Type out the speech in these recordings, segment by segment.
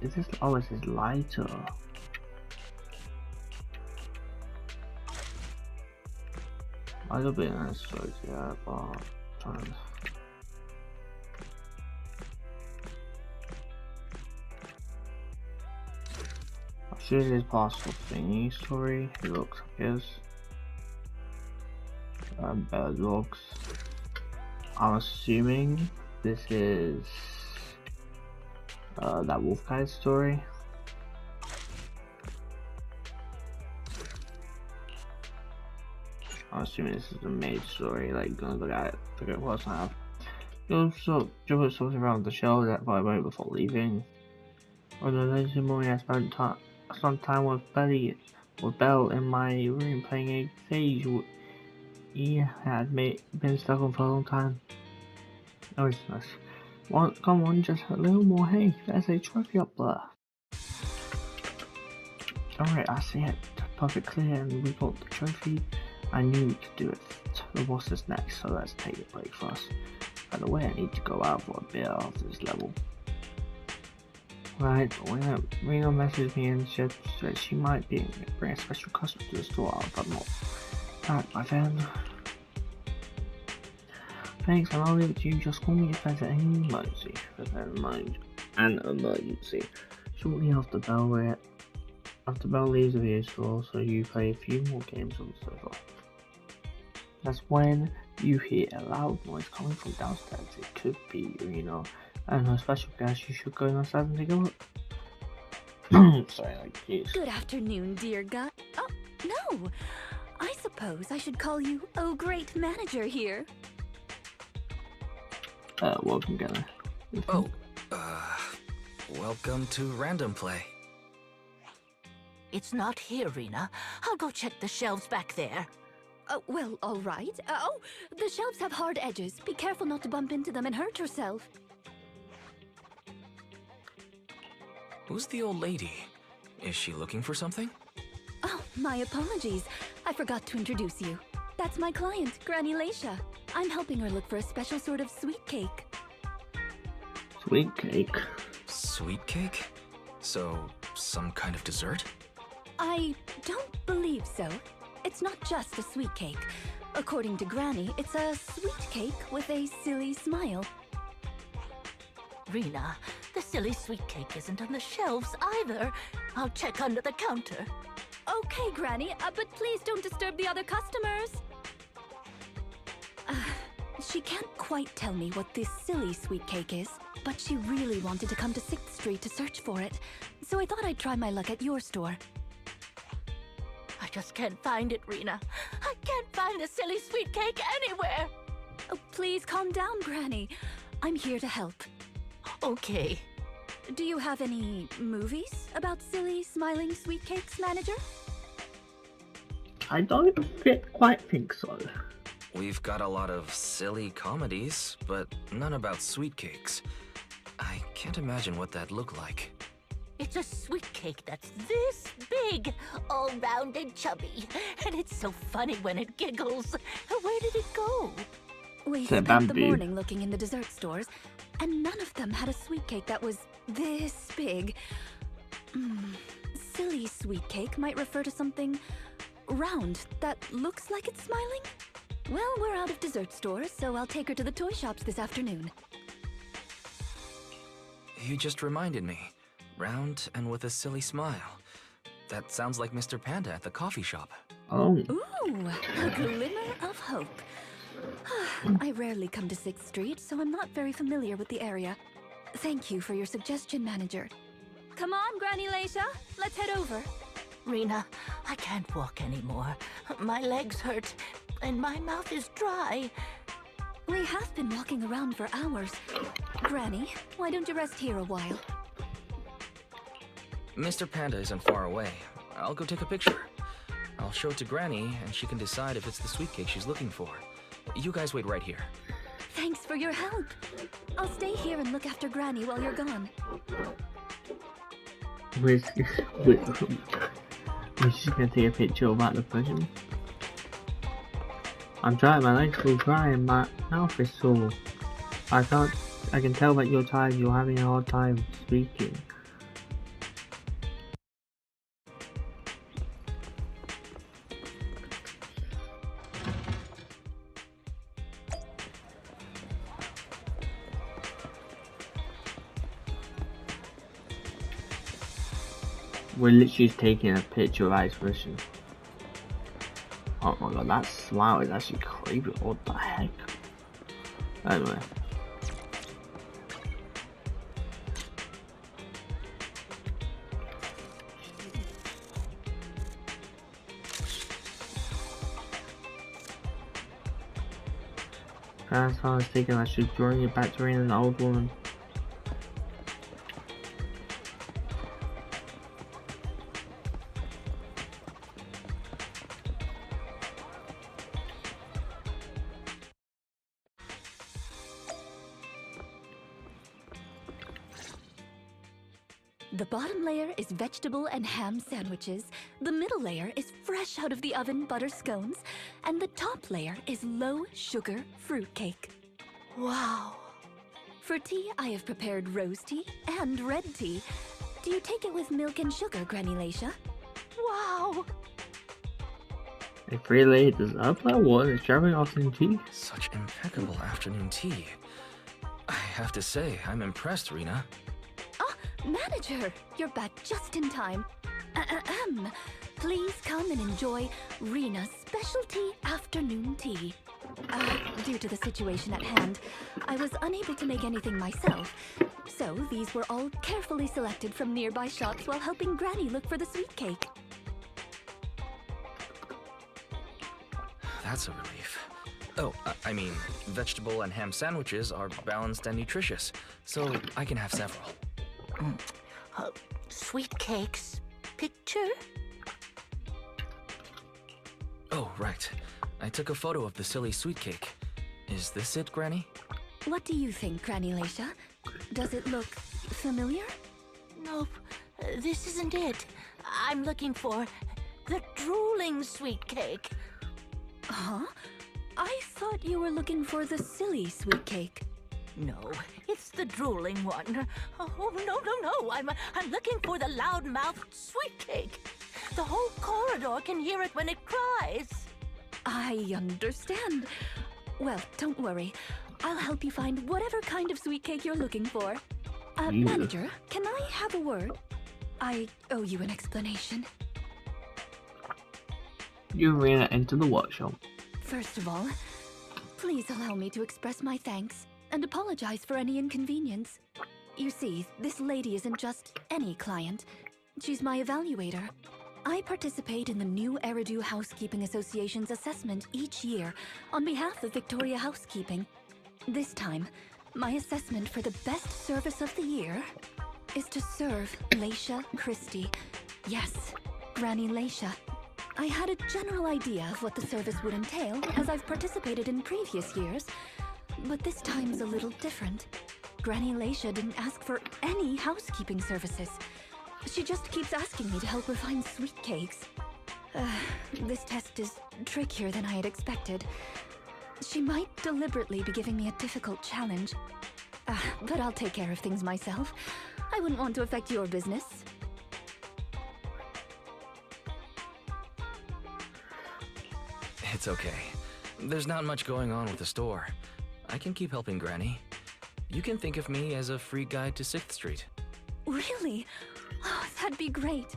Is this? Oh, this is lighter. A little bit unnecessary, yeah, but I'm sure this is possible thingy story. It looks like it is. Bad looks. I'm assuming this is that wolf guy story. I'm assuming this is the maid story, like gonna look at it, figure out what's I have. You also put something around the shelf that I wrote before leaving. On the later morning I spent some time with Belle in my room playing a stage. He had been stuck on for a long time. Oh, it's nice. Come on, just a little more. Hey, there's a trophy up there. Alright, I see it perfectly, and we got the trophy. I knew we could do it. The boss is next, so let's take a break first. By the way, I need to go out for a bit after this level. Right, Rina messaged me and said that she might bring a special customer to the store, but not back by then. Thanks, and I'll leave it to you. Just call me if there's an emergency. An emergency. Shortly after Belle leaves the video store, so you play a few more games on the sofa. That's when you hear a loud noise coming from downstairs. It could be Rina and her special guest. You should go downstairs and take a look. Sorry, like, jeez. Good afternoon, dear guy. Oh, no! I suppose I should call you Oh Great Manager here. Welcome, Gunner. Oh, welcome to Random Play. It's not here, Rina. I'll go check the shelves back there. Oh, well, all right. Oh, the shelves have hard edges. Be careful not to bump into them and hurt yourself. Who's the old lady? Is she looking for something? Oh, my apologies. I forgot to introduce you. That's my client, Granny Leisha. I'm helping her look for a special sort of sweet cake. Sweet cake? Sweet cake? So, some kind of dessert? I don't believe so. It's not just a sweet cake. According to Granny, it's a sweet cake with a silly smile. Rina, the silly sweet cake isn't on the shelves either. I'll check under the counter. Okay, Granny, but please don't disturb the other customers. She can't quite tell me what this silly sweet cake is, but she really wanted to come to 6th Street to search for it, so I thought I'd try my luck at your store. I just can't find it, Rina. I can't find the silly sweet cake anywhere. Oh, please calm down, Granny. I'm here to help. Okay. Do you have any movies about silly, smiling sweet cakes, manager? I don't quite think so. We've got a lot of silly comedies, but none about sweet cakes. I can't imagine what that'd look like. It's a sweet cake that's this big, all round and chubby. And it's so funny when it giggles. Where did it go? We spent the morning looking in the dessert stores, and none of them had a sweet cake that was this big. Silly sweet cake might refer to something round that looks like it's smiling? Well, we're out of dessert stores, so I'll take her to the toy shops this afternoon. You just reminded me. Round and with a silly smile. That sounds like Mr. Panda at the coffee shop. Oh. Ooh, a glimmer of hope. I rarely come to 6th Street, so I'm not very familiar with the area. Thank you for your suggestion, manager. Come on, Granny Leisha. Let's head over. Rina, I can't walk anymore. My legs hurt, and my mouth is dry. We have been walking around for hours. Granny, why don't you rest here a while? Mr. Panda isn't far away. I'll go take a picture. I'll show it to Granny, and she can decide if it's the sweet cake she's looking for. You guys wait right here. Thanks for your help. I'll stay here and look after Granny while you're gone. We're just gonna take a picture about the present. I'm trying, my legs feel dry and my mouth is sore. I can tell that you're tired, you're having a hard time speaking. We're literally taking a picture of isolation. Oh my god, that smile is actually creepy. What the heck? Anyway. That's how I was thinking I should bring it back to Rina, an old woman. The bottom layer is vegetable and ham sandwiches, the middle layer is fresh out of the oven butter scones, and the top layer is low-sugar fruitcake. Wow. For tea, I have prepared rose tea and red tea. Do you take it with milk and sugar, Granny Laisha? Wow. A free lady does up that one is traveling afternoon tea. Such impeccable afternoon tea. I have to say, I'm impressed, Rina. Manager, you're back just in time. Please come and enjoy Rina's specialty afternoon tea. Due to the situation at hand, I was unable to make anything myself, so these were all carefully selected from nearby shops while helping Granny look for the sweet cake. That's a relief. Oh, I mean, vegetable and ham sandwiches are balanced and nutritious, so I can have several. Sweet cakes. Picture? Oh, right. I took a photo of the silly sweet cake. Is this it, Granny? What do you think, Granny Laisha? Does it look familiar? Nope. This isn't it. I'm looking for the drooling sweet cake. Huh? I thought you were looking for the silly sweet cake. No, it's the drooling one. Oh, no. I'm looking for the loud-mouthed sweet cake. The whole corridor can hear it when it cries. I understand. Well, don't worry. I'll help you find whatever kind of sweet cake you're looking for. Manager, can I have a word? I owe you an explanation. You Rina into the workshop. First of all, please allow me to express my thanks and apologize for any inconvenience. You see, this lady isn't just any client. She's my evaluator. I participate in the new Eridu Housekeeping Association's assessment each year on behalf of Victoria Housekeeping. This time, my assessment for the best service of the year is to serve Laisha Christie. Yes, Granny Laisha. I had a general idea of what the service would entail, as I've participated in previous years, but this time's a little different. Granny Laisha didn't ask for any housekeeping services. She just keeps asking me to help her find sweet cakes. This test is trickier than I had expected. She might deliberately be giving me a difficult challenge. But I'll take care of things myself. I wouldn't want to affect your business. It's okay. There's not much going on with the store. I can keep helping Granny. You can think of me as a free guide to 6th Street. Really? Oh, that'd be great.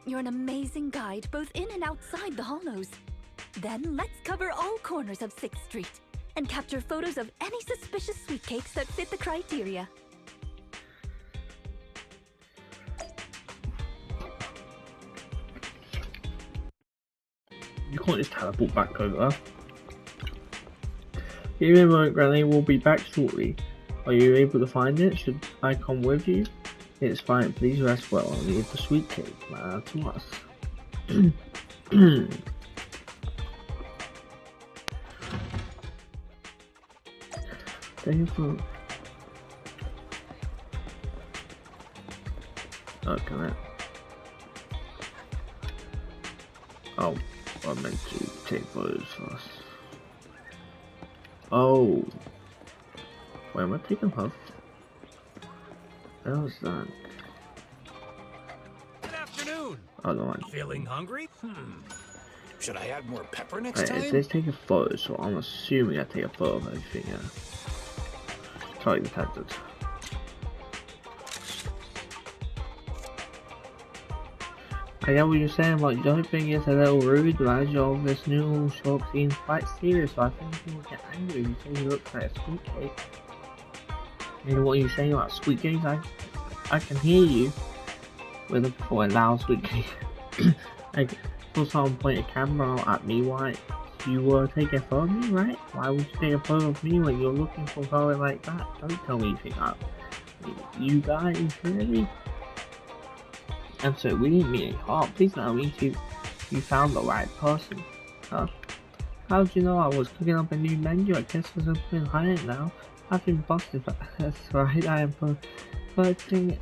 You're an amazing guide, both in and outside the hollows. Then let's cover all corners of 6th Street and capture photos of any suspicious sweet cakes that fit the criteria. You can't just teleport back over. Give me a moment, Granny, we'll be back shortly. Are you able to find it? Should I come with you? It's fine, please rest well and leave the sweet cake to us. Thank you. Okay, man. Oh, I meant to take photos first. Oh. Wait, am I taking her? What else is that? Good afternoon. Oh, no one. Feeling hungry? Should I add more pepper next Wait, it time? says take a photo, so I'm assuming I take a photo of everything, yeah. Totally detected. I get what you're saying, but don't you think it's a little rude? The manager of this new shop seems quite serious, so I think he will get angry if you say he looks like a sweet cake. And what you're saying about sweet cakes, I can hear you with a loud sweet cake. I saw someone point a camera at me. Why? You were taking a photo of me, right? Why would you take a photo of me when you're looking for something like that? Don't tell me you think you guys hear me? And so we didn't mean any harm. Please allow me to. You found the right person. Huh? How did you know I was cooking up a new menu? I guess there's something behind it now. I've been busted. That's right. Perfecting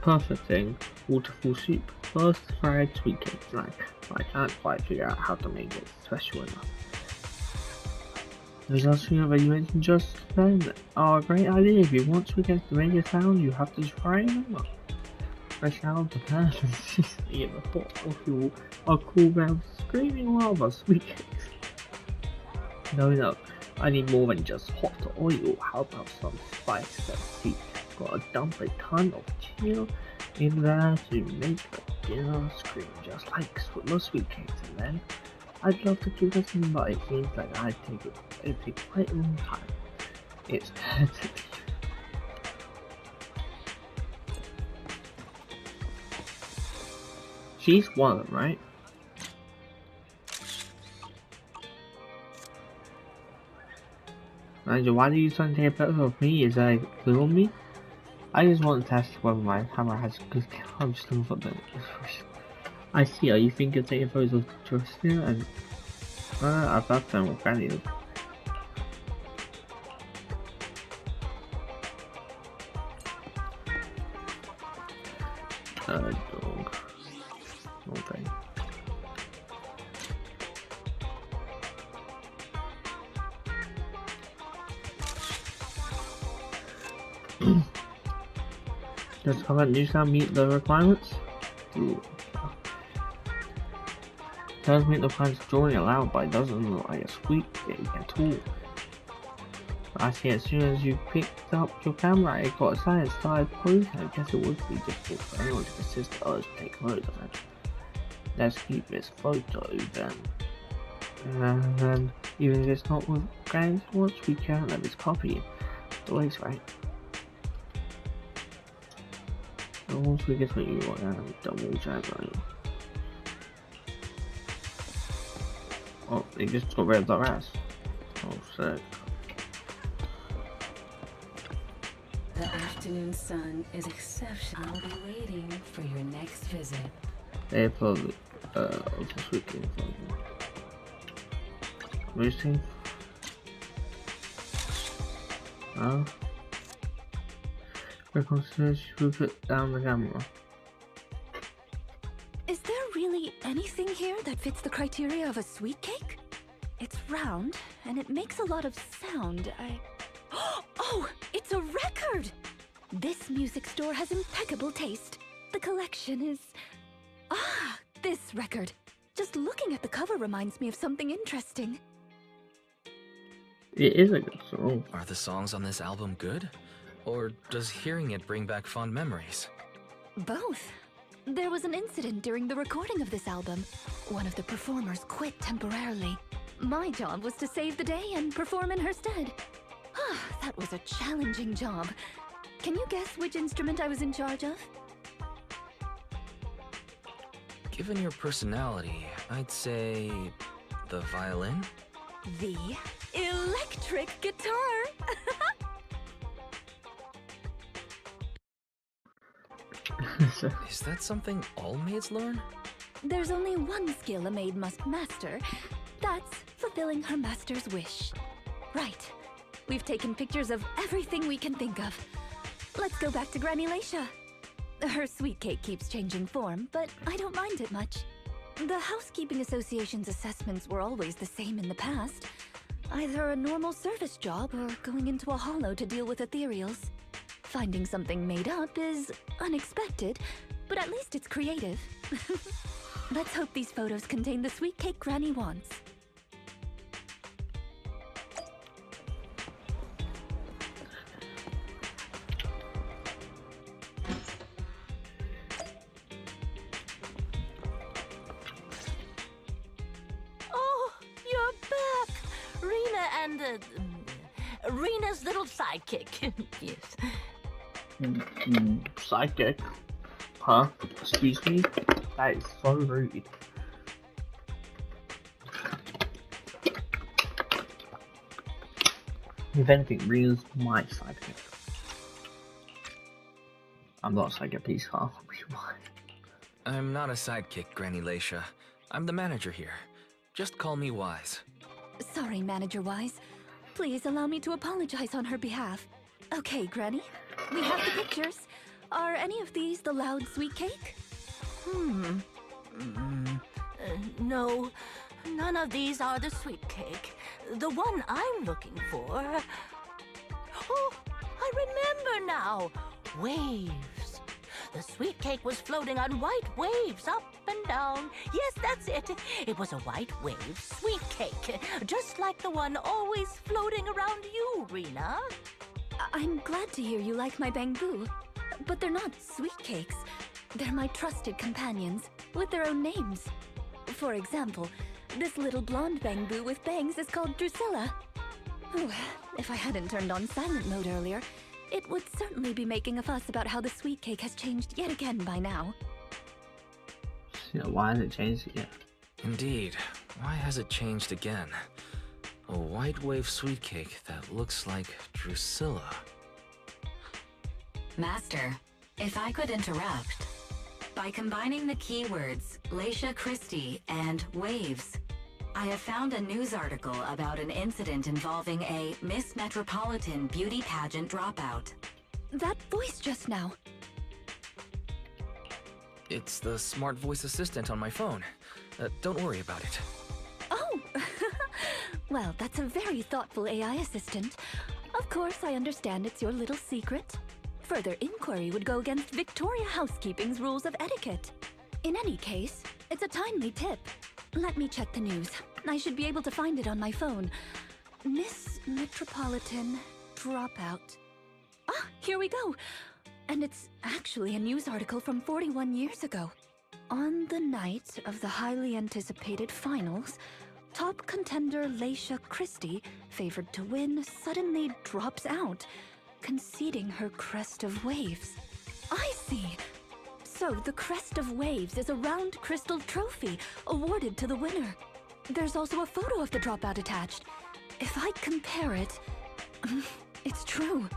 perfecting waterfall soup. First fried sweet cake tonight. But I can't quite figure out how to make it special enough. There's something that you mentioned just then. Oh, a great idea. If you want sweet cakes to make a sound, you have to fry them up. Fresh out of the pan and sizzling in the pot of fuel are cool ground screaming lava sweet cakes. No, I need more than just hot oil. How about some spice and heat? Gotta dump a ton of chill in there to make the dinner scream just like most sweet cakes. And then I'd love to give this one, but it seems like it'd take quite a long time. It's she's one of them, right? Manager, why do you suddenly take a photo of me? Is that film me? I just want to test whether my camera has good. I'm just looking for the. I see. Are you thinking of taking photos of Justin and? I've got them with Granny. Dog. Okay. Does comment new sound meet the requirements? Ooh. Does meet the requirements of drawing allowed, but it doesn't look like a sweet cake at all. I see as soon as you picked up your camera, it got aside and started posing. I guess it would be difficult for anyone to persist others to take photos of it. Let's keep this photo then. And then, even if it's not with Granny's once, we can't let this copy. The waste, right? And once we get what you want, and double check on you. Oh, they just got rid of the rest. Oh, sick. The afternoon sun is exceptional. I'll be waiting for your next visit. They probably, this weekend probably. Wasting? Oh. Reconsider you put down the camera. Is there really anything here that fits the criteria of a sweet cake? It's round, and it makes a lot of sound. Oh, it's a record! This music store has impeccable taste. The collection is... this record. Just looking at the cover reminds me of something interesting. It is a good song. Are the songs on this album good? Or does hearing it bring back fond memories? Both. There was an incident during the recording of this album. One of the performers quit temporarily. My job was to save the day and perform in her stead. That was a challenging job. Can you guess which instrument I was in charge of? Given your personality, I'd say the violin? The electric guitar! Is that something all maids learn? There's only one skill a maid must master. That's fulfilling her master's wish. Right. We've taken pictures of everything we can think of. Let's go back to Granny Laisha. Her sweet cake keeps changing form, but I don't mind it much. The Housekeeping Association's assessments were always the same in the past. Either a normal service job or going into a hollow to deal with ethereals. Finding something made up is unexpected, but at least it's creative. Let's hope these photos contain the sweet cake Granny wants. and Rina's little sidekick. Yes. Sidekick? Huh? Excuse me? That is so rude. If anything, Rina's my sidekick. I'm not a sidekick, please, huh? I'm not a sidekick, Granny Leisha. I'm the manager here. Just call me Wise. Sorry, Manager Wise. Please allow me to apologize on her behalf. Okay, Granny. We have the pictures. Are any of these the loud sweet cake? No, none of these are the sweet cake. The one I'm looking for... Oh, I remember now. Waves. The sweet cake was floating on white waves up and down. Yes, that's it. It was a white wave sweet cake, just like the one always floating around you, Rina. I'm glad to hear you like my bamboo, but they're not sweet cakes. They're my trusted companions, with their own names. For example, this little blonde bamboo with bangs is called Drusilla. Ooh, if I hadn't turned on silent mode earlier, it would certainly be making a fuss about how the sweet cake has changed yet again by now. Yeah, why has it changed yet? Indeed. Why has it changed again? A white wave sweet cake that looks like Drusilla. Master, if I could interrupt. By combining the keywords Leisha Christie and waves, I have found a news article about an incident involving a Miss Metropolitan beauty pageant dropout. That voice just now. It's the smart voice assistant on my phone. Don't worry about it. Oh! Well, that's a very thoughtful AI assistant. Of course, I understand it's your little secret. Further inquiry would go against Victoria Housekeeping's rules of etiquette. In any case, it's a timely tip. Let me check the news. I should be able to find it on my phone. Miss Metropolitan dropout. Ah, here we go. And it's actually a news article from 41 years ago. On the night of the highly anticipated finals, top contender Leisha Christie, favored to win, suddenly drops out, conceding her crest of waves. I see. So the crest of waves is a round crystal trophy awarded to the winner. There's also a photo of the dropout attached. If I compare it, it's true.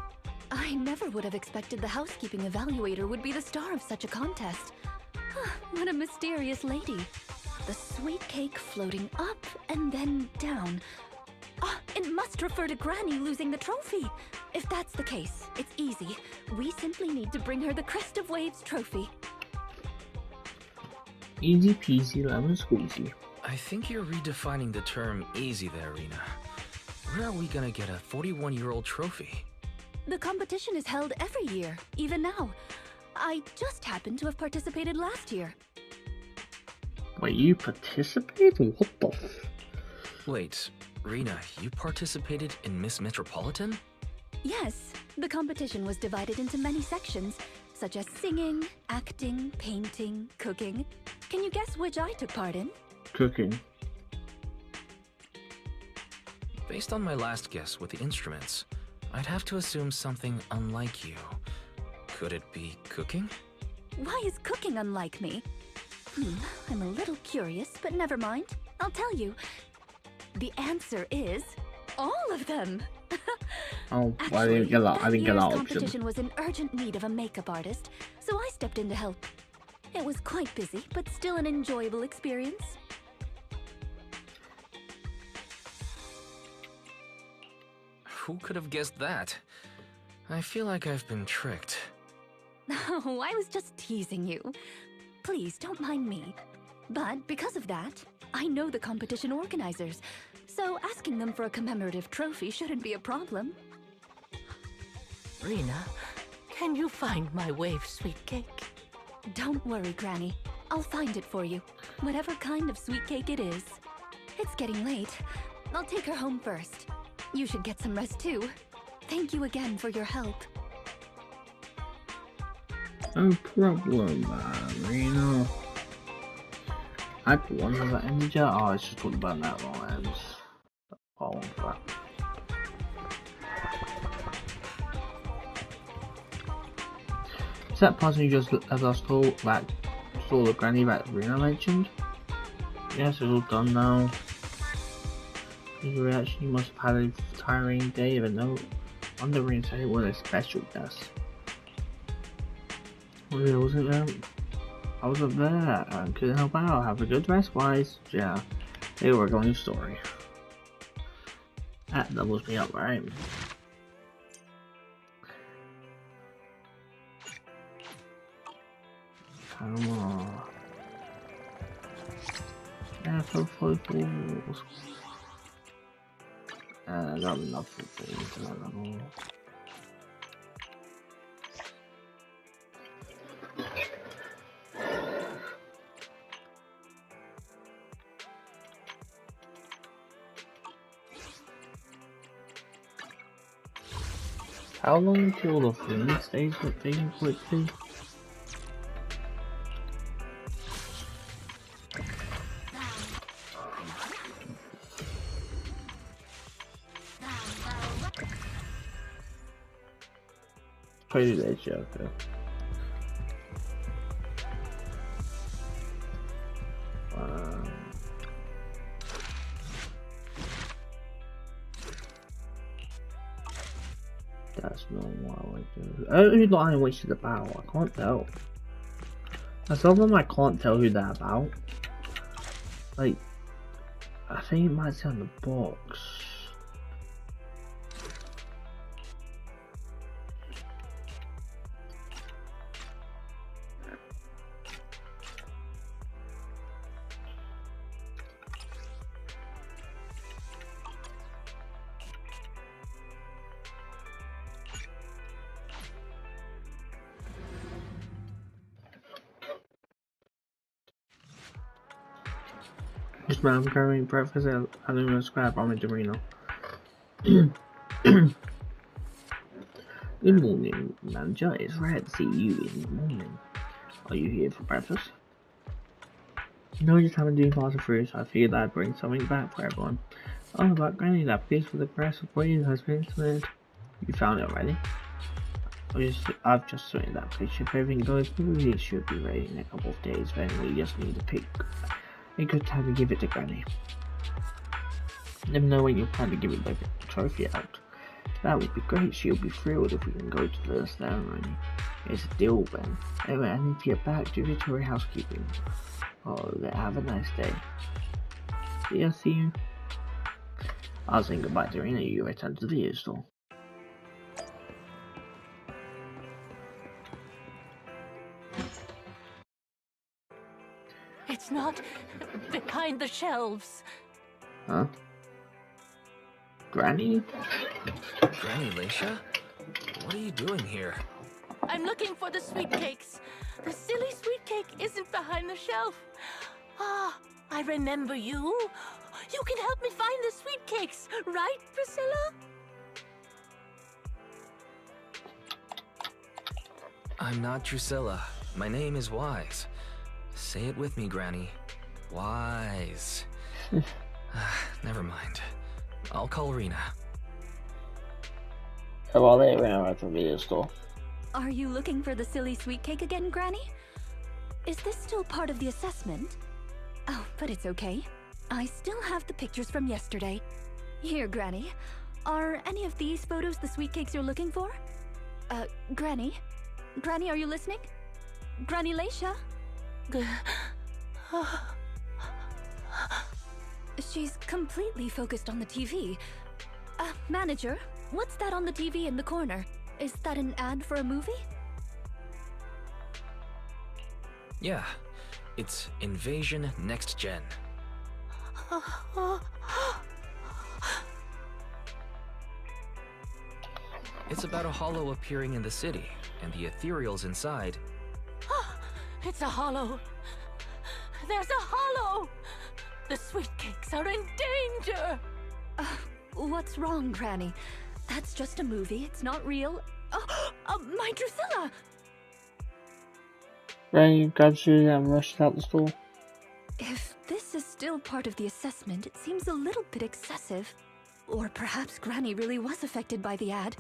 I never would have expected the housekeeping evaluator would be the star of such a contest. What a mysterious lady. The sweet cake floating up and then down. It must refer to Granny losing the trophy. If that's the case, it's easy. We simply need to bring her the Crest of Waves trophy. Easy peasy lemon squeezy. I think you're redefining the term easy there, Rina. Where are we gonna get a 41-year-old trophy? The competition is held every year, even now. I just happened to have participated last year. Wait, you participated? What the f? Wait, Rina, you participated in Miss Metropolitan? Yes, the competition was divided into many sections, such as singing, acting, painting, cooking. Can you guess which I took part in? Cooking. Based on my last guess with the instruments, I'd have to assume something unlike you. Could it be cooking? Why is cooking unlike me? I'm a little curious, but never mind. I'll tell you. The answer is all of them. Oh, Actually, well, I didn't get that. I didn't get that year's option. competition was in urgent need of a makeup artist, so I stepped in to help. It was quite busy, but still an enjoyable experience. Who could have guessed that? I feel like I've been tricked. Oh, I was just teasing you. Please, don't mind me. But because of that, I know the competition organizers, so asking them for a commemorative trophy shouldn't be a problem. Rina, can you find my wave sweet cake? Don't worry, Granny. I'll find it for you, whatever kind of sweet cake it is. It's getting late. I'll take her home first. You should get some rest too. Thank you again for your help. No problem, Rina. I put one of that in the jar. Oh, it's just put the button out wrong ends. Oh, I want that. that person who just left our store that saw the granny that Rina mentioned? Yes, it's all done now. His reaction must have had a tiring day, but no wonder Rina said it was a special test. Well, I wasn't there. I wasn't there. I couldn't help out. Have a good rest, Wise. Yeah, they were going to story. That doubles me up, right? Come on. Yeah, so fools. Not enough for things at all. How long until the food stays with taking quickly? Pretty late, Joker. That's not what I would do. Who the line which is about? I can't tell. Some of them I can't tell who they're about. Like, I think it might say on the box. This man carrying breakfast at Aluminum Scrap on the Rina. Good morning, manager. It's rare to see you in the morning. Are you here for breakfast? No, I just haven't been passing through, so I figured I'd bring something back for everyone. Oh, about Granny, that piece for the press of Queen has been submitted. You found it already? I've just submitted that picture. If everything goes smoothly, it should be ready in a couple of days. Then we just need to pick a good time to give it to Granny. Never know when you plan to give it the trophy out. That would be great. She'll be thrilled if we can go to the ceremony. It's a deal then. Anyway, I need to get back to Victoria housekeeping. Oh, have a nice day. See you. I'll say goodbye to Rina. You return to the video store. It's not behind the shelves. Huh? Granny? Granny Leisha? What are you doing here? I'm looking for the sweet cakes. The silly sweet cake isn't behind the shelf. Ah, I remember you. You can help me find the sweet cakes, right, Priscilla? I'm not Drusilla. My name is Wise. Say it with me, Granny. Wise. Never mind. I'll call Rina. So while they ran out from the video store. Are you looking for the silly sweet cake again, Granny? Is this still part of the assessment? Oh, but it's okay. I still have the pictures from yesterday. Here, Granny. Are any of these photos the sweet cakes you're looking for? Granny? Granny, are you listening? Granny Leisha? She's completely focused on the TV. Manager, what's that on the TV in the corner? Is that an ad for a movie? Yeah, it's Invasion Next Gen. It's about a hollow appearing in the city, and the ethereals inside. It's a hollow. There's a hollow. The sweet cakes are in danger. What's wrong, Granny? That's just a movie. It's not real. My Drusilla! Granny grabs you and rushes out the store. If this is still part of the assessment, it seems a little bit excessive. Or perhaps Granny really was affected by the ad.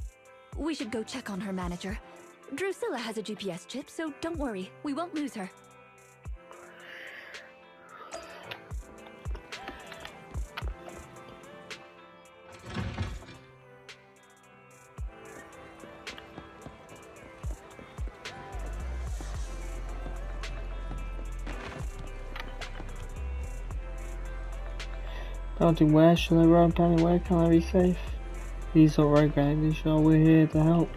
We should go check on her, manager. Drusilla has a GPS chip, so don't worry. We won't lose her. Darling, where should I run, Granny? Where can I be safe? Please don't worry, Granny. We're here to help.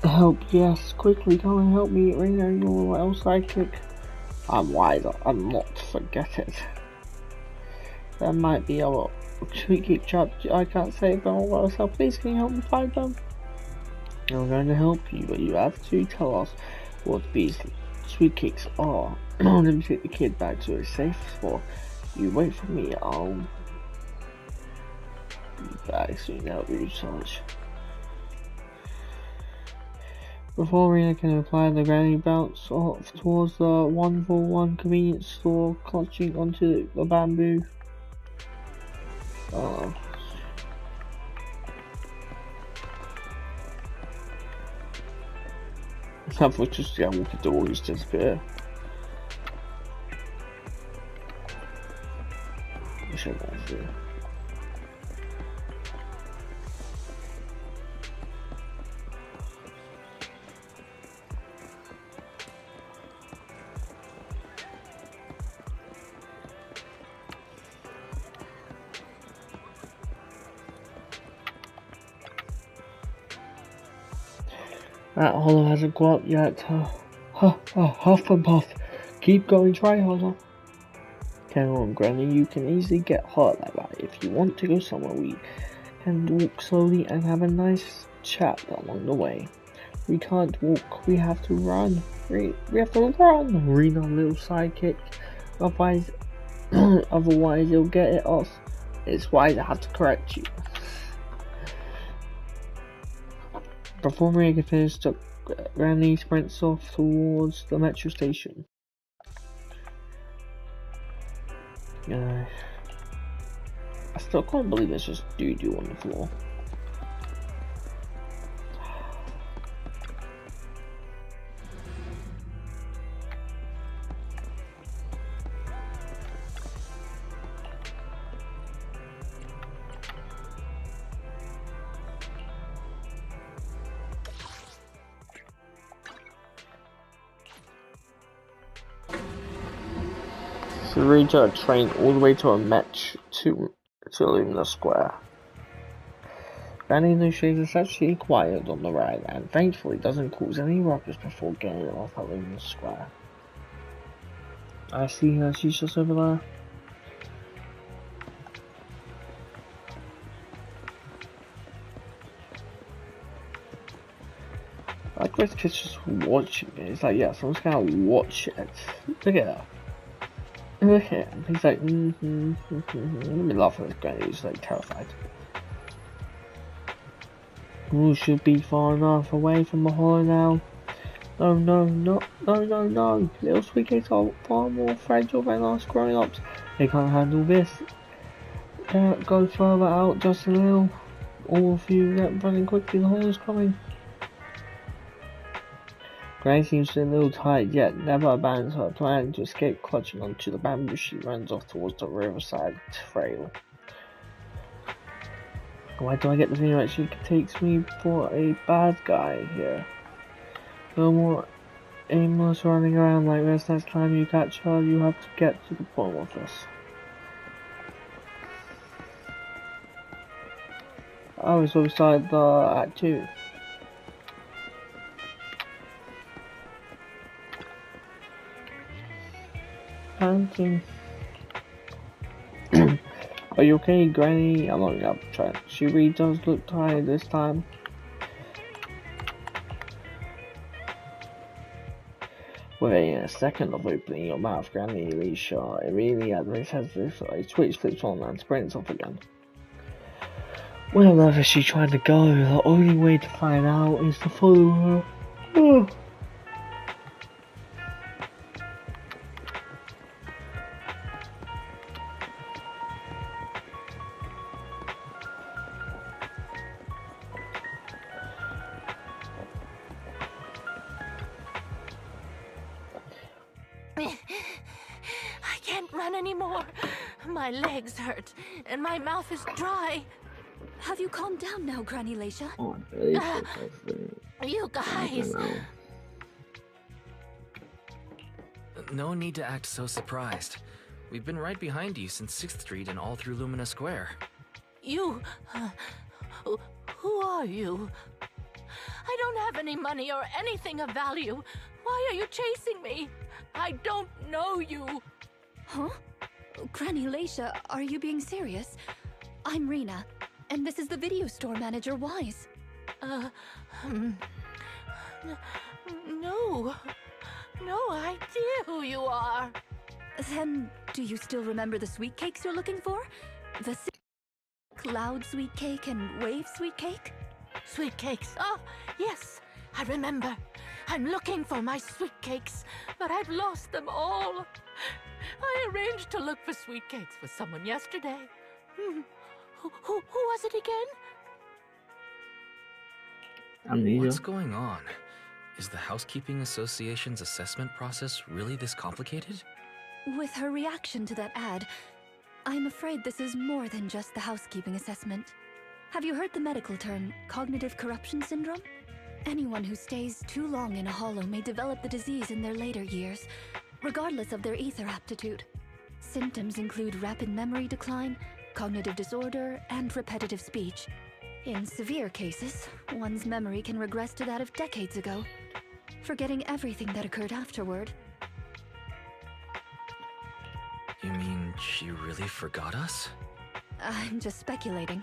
Help, yes. Quickly, come and help me. Rina, you're my little sidekick. I'm wise. I'm not. Forget it. There might be other sweet kick trapped. I can't save them all by myself. Please, can you help me find them? I'm going to help you, but you have to tell us what these sweet kicks are. Let me take the kid back to a safe spot. You wait for me. I'll be back soon. Help you recharge. Before Rina can reply, the granny bounced off towards the 141 convenience store, clutching onto the bamboo. That was just walking towards disappear. I should have gone through. That hollow hasn't got up yet. Huff and puff. Keep going, try harder. Come on, Granny, you can easily get hurt like that. If you want to go somewhere, we can walk slowly and have a nice chat along the way. We can't walk, we have to run. We have to run, Rina, little sidekick. Otherwise you'll get it off. It's wise I have to correct you. Before Rina can finish, Granny sprints off towards the metro station. I still can't believe it's just doo-doo on the floor. So we reach a train all the way to a match to Lumina Square. Granny Lucia is actually quiet on the ride and thankfully doesn't cause any ruckus before getting off at Lumina Square. I see her, she's just over there. I like this kid's just watching it. It's like, yeah, someone's gonna watch it. Look at her. Look at him. He's like, Let me laugh at this Granny. He's like terrified. Ooh, should be far enough away from the hollow now. No. Little sweet kids are far more fragile than us grown-ups. They can't handle this. Go further out just a little. All of you get running quickly. The hollow's coming. Granny seems a little tired, yet never abandons her plan to escape. Clutching onto the bamboo, she runs off towards the riverside trail. Why do I get the feeling that she takes me for a bad guy here? No more aimless running around like this. Next time you catch her, you have to get to the point with this. Oh, so we started the Act 2. Panting. Are you okay, Granny? I'm not up track. She really does look tired this time. Within a second of opening your mouth, Granny Alicia immediately has this switch flips on and sprints off again. Where on earth is she trying to go? The only way to find out is to follow her. Oh. can't run anymore. My legs hurt, and my mouth is dry. Have you calmed down now, Granny Leisha? Oh, I'm really so sorry. You I guys. don't know. No need to act so surprised. We've been right behind you since 6th Street and all through Lumina Square. You... who are you? I don't have any money or anything of value. Why are you chasing me? I don't know you. Huh? Granny Leisha, are you being serious? I'm Rina, and this is the video store manager, Wise. No. No idea who you are. Then, do you still remember the sweet cakes you're looking for? The Cloud sweet cake and Wave sweet cake? Sweet cakes. Oh, yes, I remember. I'm looking for my sweet cakes, but I've lost them all. I arranged to look for sweet cakes with someone yesterday. Who was it again? Amnesia. What's going on? Is the Housekeeping Association's assessment process really this complicated? With her reaction to that ad, I'm afraid this is more than just the housekeeping assessment. Have you heard the medical term, cognitive corruption syndrome? Anyone who stays too long in a hollow may develop the disease in their later years, regardless of their ether aptitude. Symptoms include rapid memory decline, cognitive disorder, and repetitive speech. In severe cases, one's memory can regress to that of decades ago, forgetting everything that occurred afterward. You mean she really forgot us? I'm just speculating.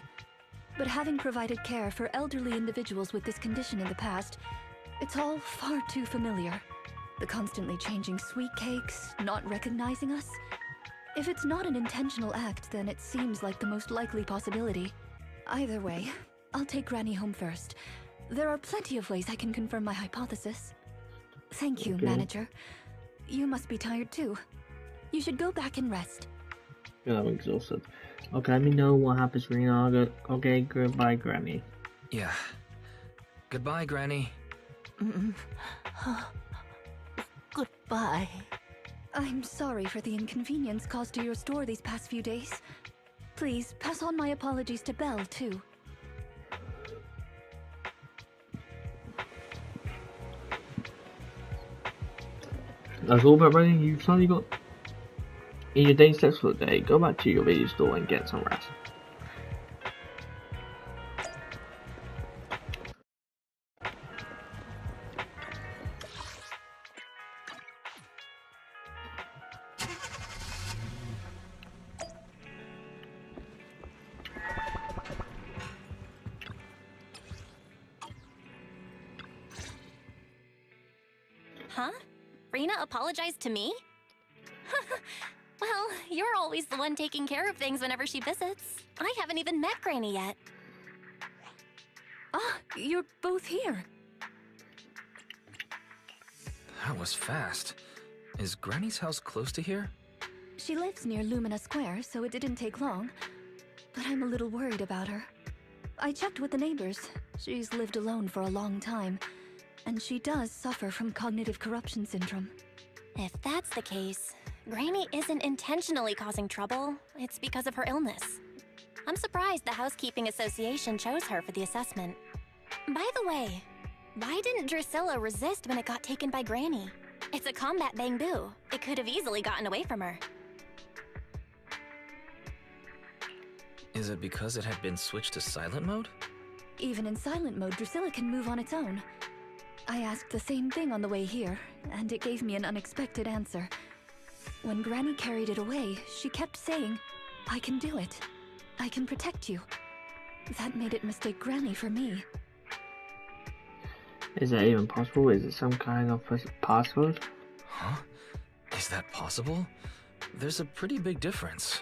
But having provided care for elderly individuals with this condition in the past, it's all far too familiar. The constantly changing sweet cakes, not recognizing us. If it's not an intentional act, then it seems like the most likely possibility. Either way, I'll take Granny home first. There are plenty of ways I can confirm my hypothesis. Thank you, Okay. Manager. You must be tired too. You should go back and rest. Yeah, I'm exhausted. Okay, let me know what happens, Rina. Okay, goodbye, Granny. Yeah. Goodbye, Granny. Goodbye. I'm sorry for the inconvenience caused to your store these past few days. Please, pass on my apologies to Belle, too. That's all about running. You've suddenly got in your day's steps for the day. Go back to your video store and get some rest. Huh? Rina apologized to me? Well, you're always the one taking care of things whenever she visits. I haven't even met Granny yet. Ah, you're both here. That was fast. Is Granny's house close to here? She lives near Lumina Square, so it didn't take long. But I'm a little worried about her. I checked with the neighbors. She's lived alone for a long time, and she does suffer from cognitive corruption syndrome. If that's the case, Granny isn't intentionally causing trouble. It's because of her illness. I'm surprised the Housekeeping Association chose her for the assessment. By the way, why didn't Drusilla resist when it got taken by Granny? It's a combat bamboo. It could have easily gotten away from her. Is it because it had been switched to silent mode? Even in silent mode, Drusilla can move on its own. I asked the same thing on the way here, and it gave me an unexpected answer. When Granny carried it away, she kept saying, "I can do it. I can protect you." That made it mistake Granny for me. Is that even possible? Is it some kind of password? Huh? Is that possible? There's a pretty big difference.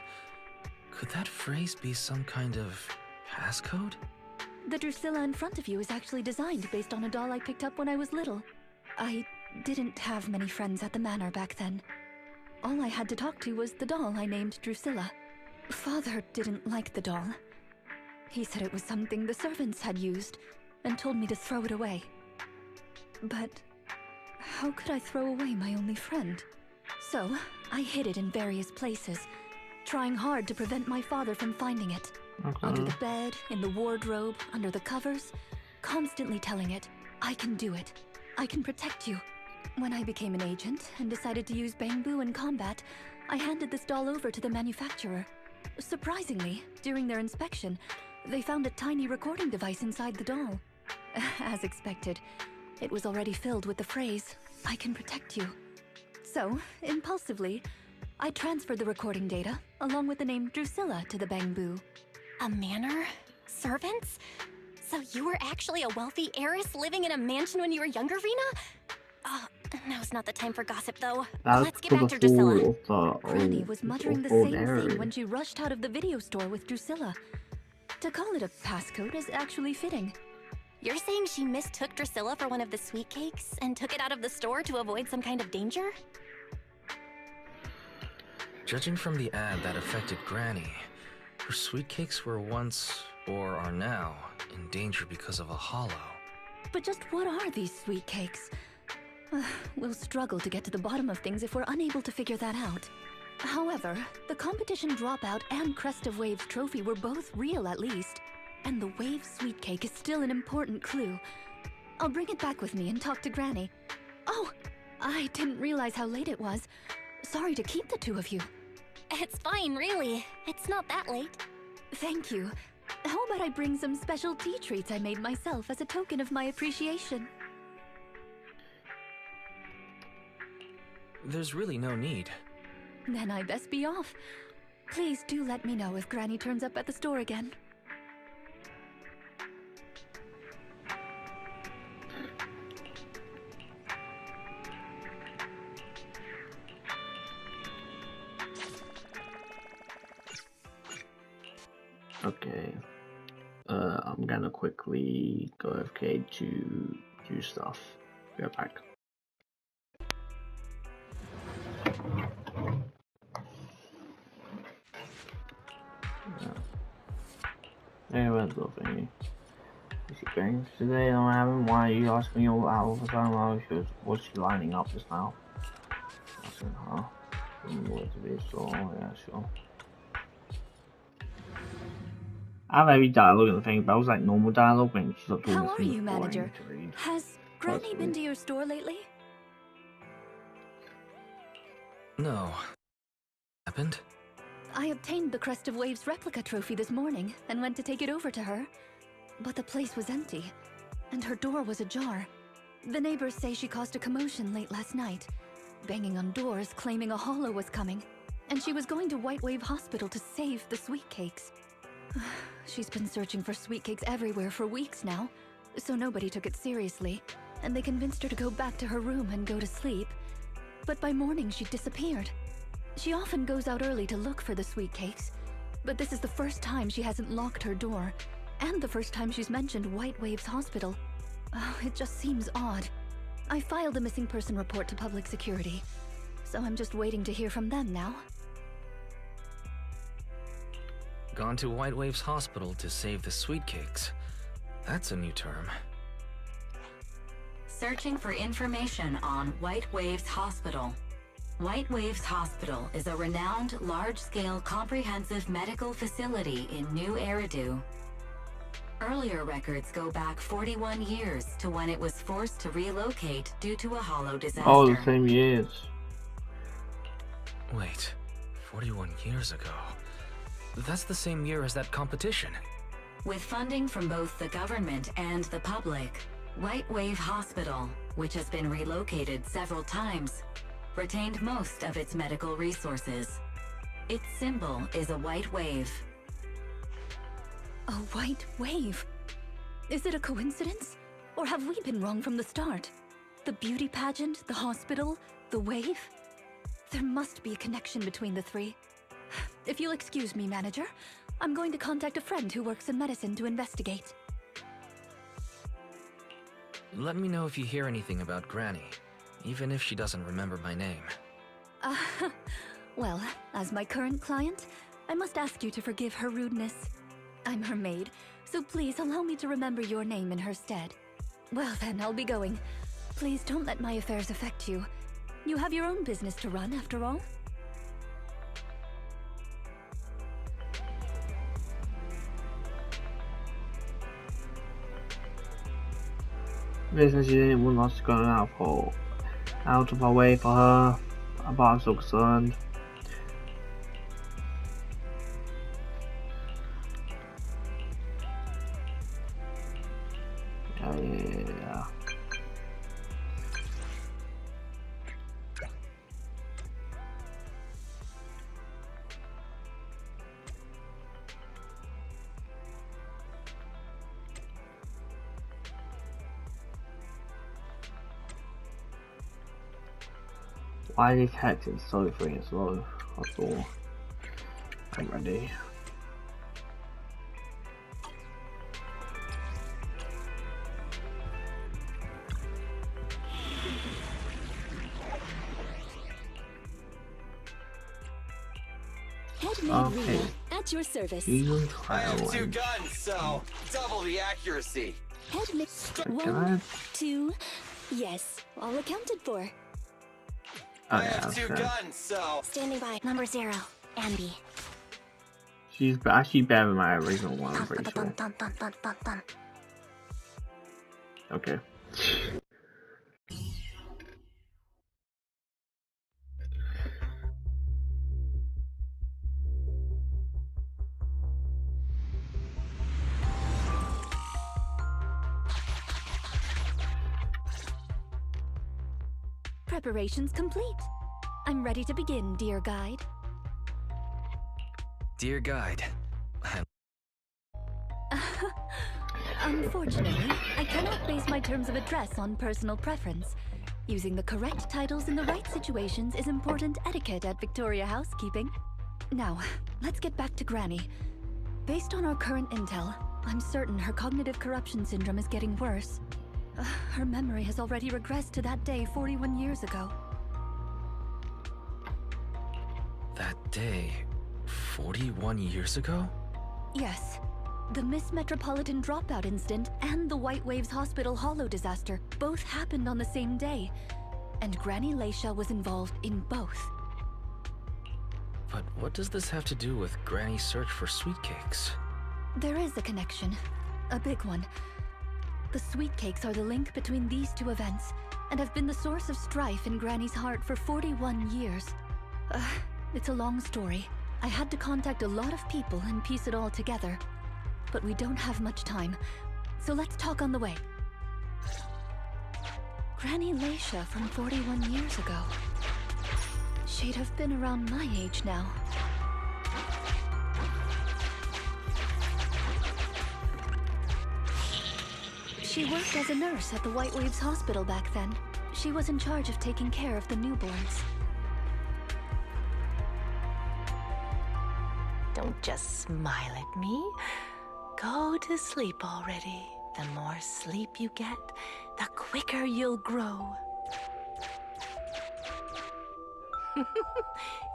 Could that phrase be some kind of passcode? The Drusilla in front of you is actually designed based on a doll I picked up when I was little. I didn't have many friends at the manor back then. All I had to talk to was the doll I named Drusilla. Father didn't like the doll. He said it was something the servants had used, and told me to throw it away. But how could I throw away my only friend? So, I hid it in various places, trying hard to prevent my father from finding it. Under the bed, in the wardrobe, under the covers, constantly telling it, I can do it. I can protect you. When I became an agent and decided to use Bangbu in combat, I handed this doll over to the manufacturer. Surprisingly, during their inspection, they found a tiny recording device inside the doll. As expected, it was already filled with the phrase, I can protect you. So, impulsively, I transferred the recording data, along with the name Drusilla, to the Bangbu. A manor? Servants? So you were actually a wealthy heiress living in a mansion when you were younger, Rina? Now's not the time for gossip, though. Let's get back to Drusilla. Granny was muttering the same thing when she rushed out of the video store with Drusilla. To call it a passcode is actually fitting. You're saying she mistook Drusilla for one of the sweet cakes and took it out of the store to avoid some kind of danger? Judging from the ad that affected Granny, her sweet cakes were once, or are now, in danger because of a hollow. But just what are these sweet cakes? We'll struggle to get to the bottom of things if we're unable to figure that out. However, the competition dropout and Crest of Waves trophy were both real at least, and the Waves sweet cake is still an important clue. I'll bring it back with me and talk to Granny. Oh, I didn't realize how late it was. Sorry to keep the two of you. It's fine, really. It's not that late. Thank you. How about I bring some special tea treats I made myself as a token of my appreciation? There's really no need. Then I best be off. Please do let me know if Granny turns up at the store again. Okay. I'm gonna quickly go AFK to do stuff. Be right back. Hey, what's up, thingy? Is she going today? I'm having. Why are you asking me all of a sudden? Well, was she lining up just now? I said, huh? What to be so? Yeah, sure. I have every dialogue in the thing, but I was like normal dialogue when she's not doing How are you, manager? Has Granny been to your store lately? No. Happened? I obtained the Crest of Waves replica trophy this morning and went to take it over to her. But the place was empty, and her door was ajar. The neighbors say she caused a commotion late last night, banging on doors claiming a hollow was coming, and she was going to White Wave Hospital to save the sweet cakes. She's been searching for sweet cakes everywhere for weeks now, so nobody took it seriously, and they convinced her to go back to her room and go to sleep. But by morning, she disappeared. She often goes out early to look for the sweet cakes, but this is the first time she hasn't locked her door, and the first time she's mentioned White Waves Hospital. Oh, it just seems odd. I filed a missing person report to public security, so I'm just waiting to hear from them now. Gone to White Waves Hospital to save the sweet cakes. That's a new term. Searching for information on White Waves Hospital. White Waves Hospital is a renowned, large-scale, comprehensive medical facility in New Eridu. Earlier records go back 41 years to when it was forced to relocate due to a hollow disaster. Oh, the same years. Wait, 41 years ago? That's the same year as that competition. With funding from both the government and the public, White Wave Hospital, which has been relocated several times, retained most of its medical resources. Its symbol is a white wave. A white wave? Is it a coincidence? Or have we been wrong from the start? The beauty pageant, the hospital, the wave? There must be a connection between the three. If you'll excuse me, manager, I'm going to contact a friend who works in medicine to investigate. Let me know if you hear anything about Granny, even if she doesn't remember my name. Well, as my current client, I must ask you to forgive her rudeness. I'm her maid, so please allow me to remember your name in her stead. Well then, I'll be going. Please don't let my affairs affect you. You have your own business to run, after all. Business unit will not go out of our way for her. But I'm so concerned. Yeah. Why are these hexes so free as well? That's all. I'm ready. Headmaid Rina, at your service. I have 2 guns, so double the accuracy. Headmaid 1, 2, yes, all accounted for. I have 2 guns, so Standing by. Number 0, Ambi. She's actually better than my original one, I'm pretty sure. Okay. Preparations complete. I'm ready to begin, dear guide. Dear guide. Unfortunately, I cannot base my terms of address on personal preference. Using the correct titles in the right situations is important etiquette at Victoria Housekeeping. Now, let's get back to Granny. Based on our current intel, I'm certain her cognitive corruption syndrome is getting worse. Her memory has already regressed to that day 41 years ago. That day, 41 years ago? Yes. The Miss Metropolitan dropout incident and the White Waves Hospital Hollow disaster both happened on the same day. And Granny Leisha was involved in both. But what does this have to do with Granny's search for sweet cakes? There is a connection. A big one. The sweet cakes are the link between these two events, and have been the source of strife in Granny's heart for 41 years. It's a long story. I had to contact a lot of people and piece it all together. But we don't have much time, so let's talk on the way. Granny Leisha from 41 years ago. She'd have been around my age now. She worked as a nurse at the White Waves Hospital back then. She was in charge of taking care of the newborns. Don't just smile at me. Go to sleep already. The more sleep you get, the quicker you'll grow.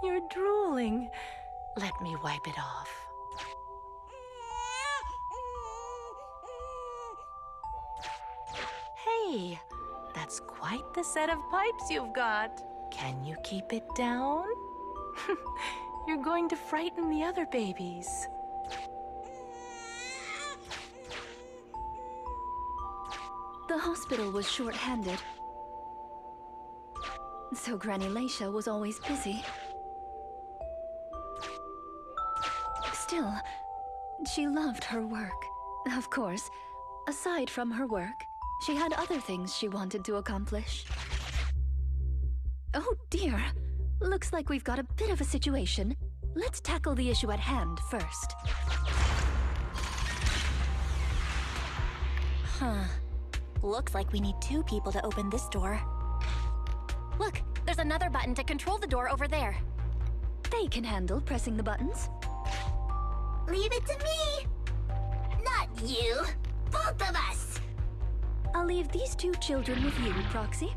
You're drooling. Let me wipe it off. Hey, that's quite the set of pipes you've got. Can you keep it down? You're going to frighten the other babies. The hospital was short-handed, so Granny Leisha was always busy. Still, she loved her work. Of course, aside from her work, she had other things she wanted to accomplish. Oh dear! Looks like we've got a bit of a situation. Let's tackle the issue at hand first. Huh. Looks like we need 2 people to open this door. Look, there's another button to control the door over there. They can handle pressing the buttons. Leave it to me! Not you! Both of us! I'll leave these 2 children with you, Proxy.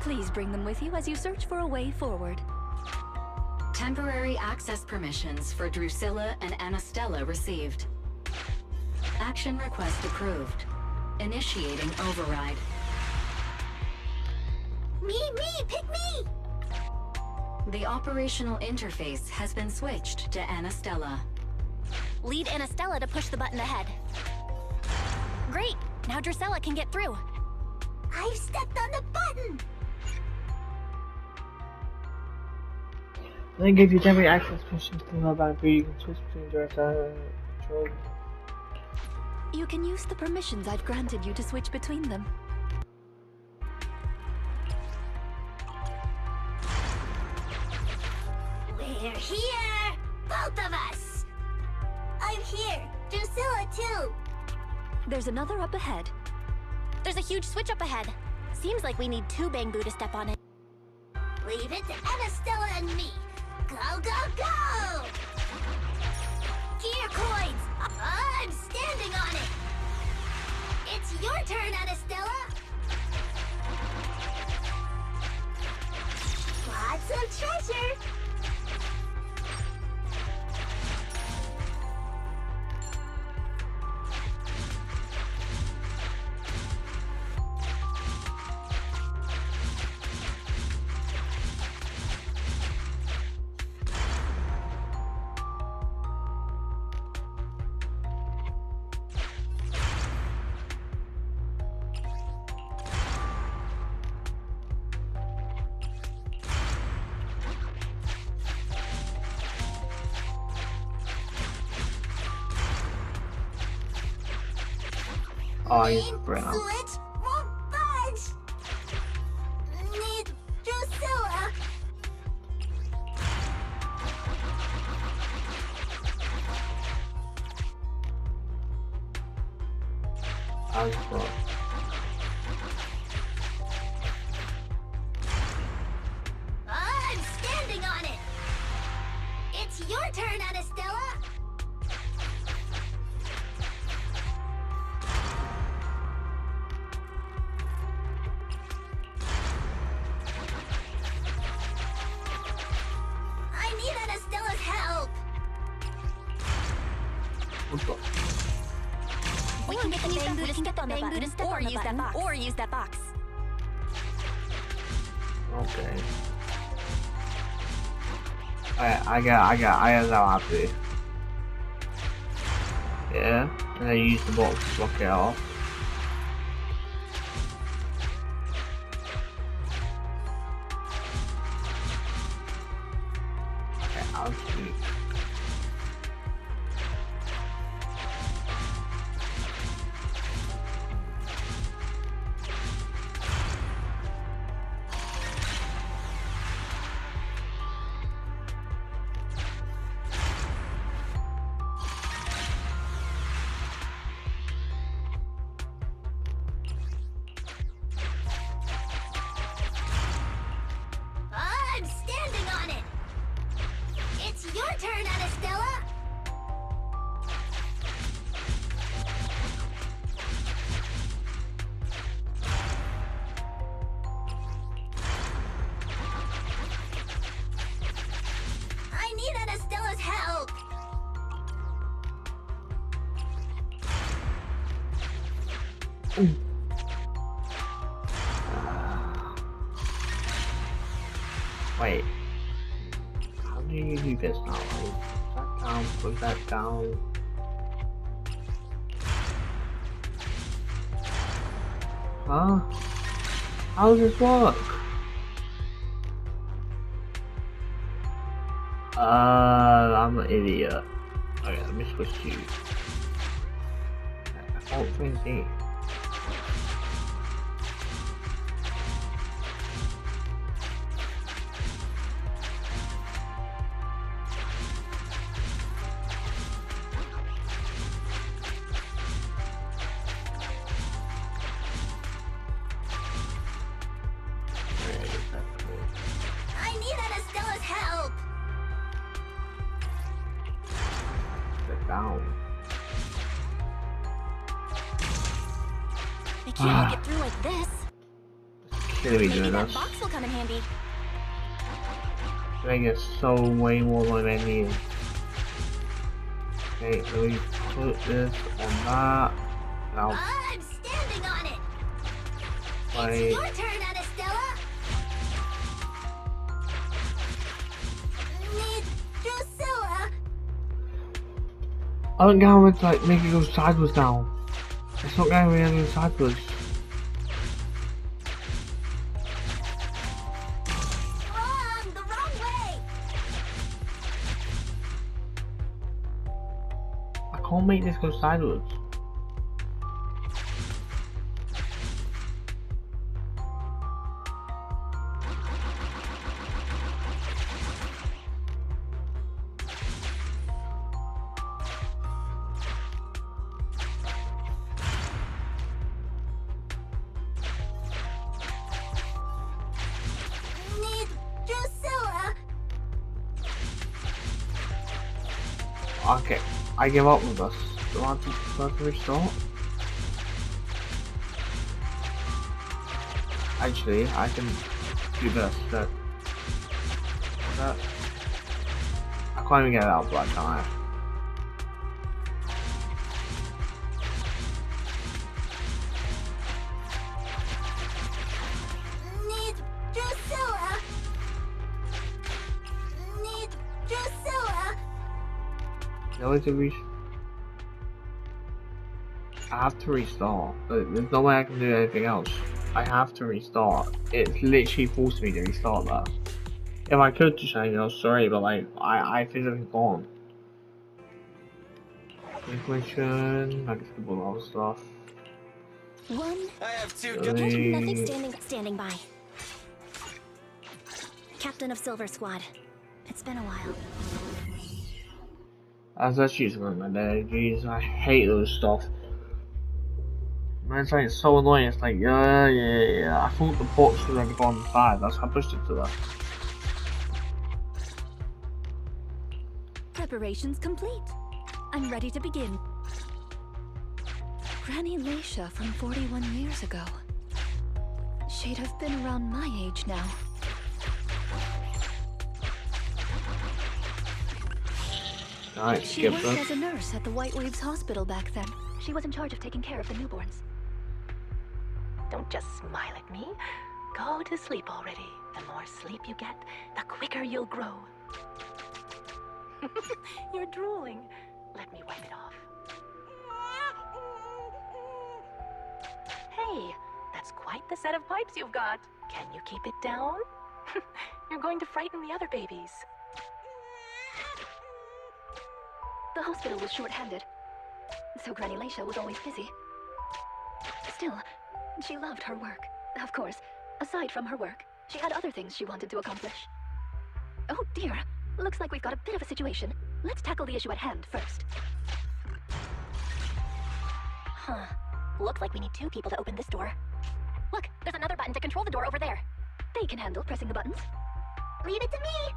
Please bring them with you as you search for a way forward. Temporary access permissions for Drusilla and Anastella received. Action request approved. Initiating override. Pick me! The operational interface has been switched to Anastella. Lead Anastella to push the button ahead. Great! Now Drusilla can get through. I've stepped on the button! Then give you temporary access permissions to the mobile view. You can switch between direct control. You can use the permissions I've granted you to switch between them. We're here! Both of us! I'm here! Drusilla too! There's another up ahead. There's a huge switch up ahead. Seems like we need two Bangbu to step on it. Leave it to Anastella and me! Go, go, go! Gear coins! I'm standing on it! It's your turn, Anastella! Lots of treasure! Oh, you ran out. Switch won't budge! Need Drusilla! I was wrong. I'm standing on it! It's your turn, Anastella! I need Anastella's help! What the? We can get the Bangbu to step on the button, or use that box. Okay. I got that happy. Yeah, and I use the box to block it off. Okay, I'll see. I'm standing on it! It's your turn, Anastella! I need Anastella's help! Wait. How do you do this now? Like, put that down. Huh? How does this work? I'm an idiot. Okay, let me switch to you. I can't think. I need Anastella's help! Down. I can't get through like this. Should we Maybe doing that this? box will come in handy. I get so way more than I need. Okay, let me put this on that. Now I'm standing on it! play. It's your turn, Anastella! I don't get how it's like make it go sideways now. It's not going really sideways. Wrong! The wrong way! I can't make this go sideways. Need Drusilla! Okay, I give up with us. Do I have to restart? Actually, I can do this. That. I can't even get it out, but can I? Need Drusilla! Need Drusilla! No way to I have to restart. There's no way I can do anything else. I have to restart. It's literally forced me to restart that. If I could just say, sorry, but like, I physically can't. Ignition, I can skip all the other stuff. One. I have two Really? Nothing standing by. Captain of Silver Squad. It's been a while. As that's using my day, jeez, I hate those stuff. Man, it's like so annoying, it's like, yeah. I thought the box was only on 5, that's how I pushed it to that. Preparations complete. I'm ready to begin. Granny Leisha from 41 years ago. She'd have been around my age now. Alright, She skip worked this. as a nurse at the White Waves Hospital back then. She was in charge of taking care of the newborns. Don't just smile at me. Go to sleep already. The more sleep you get, the quicker you'll grow. You're drooling. Let me wipe it off. Hey, that's quite the set of pipes you've got. Can you keep it down? You're going to frighten the other babies. The hospital was short-handed, so Granny Leisha was always busy. Still, she loved her work. Of course, aside from her work, she had other things she wanted to accomplish. Oh dear, looks like we've got a bit of a situation. Let's tackle the issue at hand first. Huh. Looks like we need 2 people to open this door. Look, there's another button to control the door over there. They can handle pressing the buttons. Leave it to me!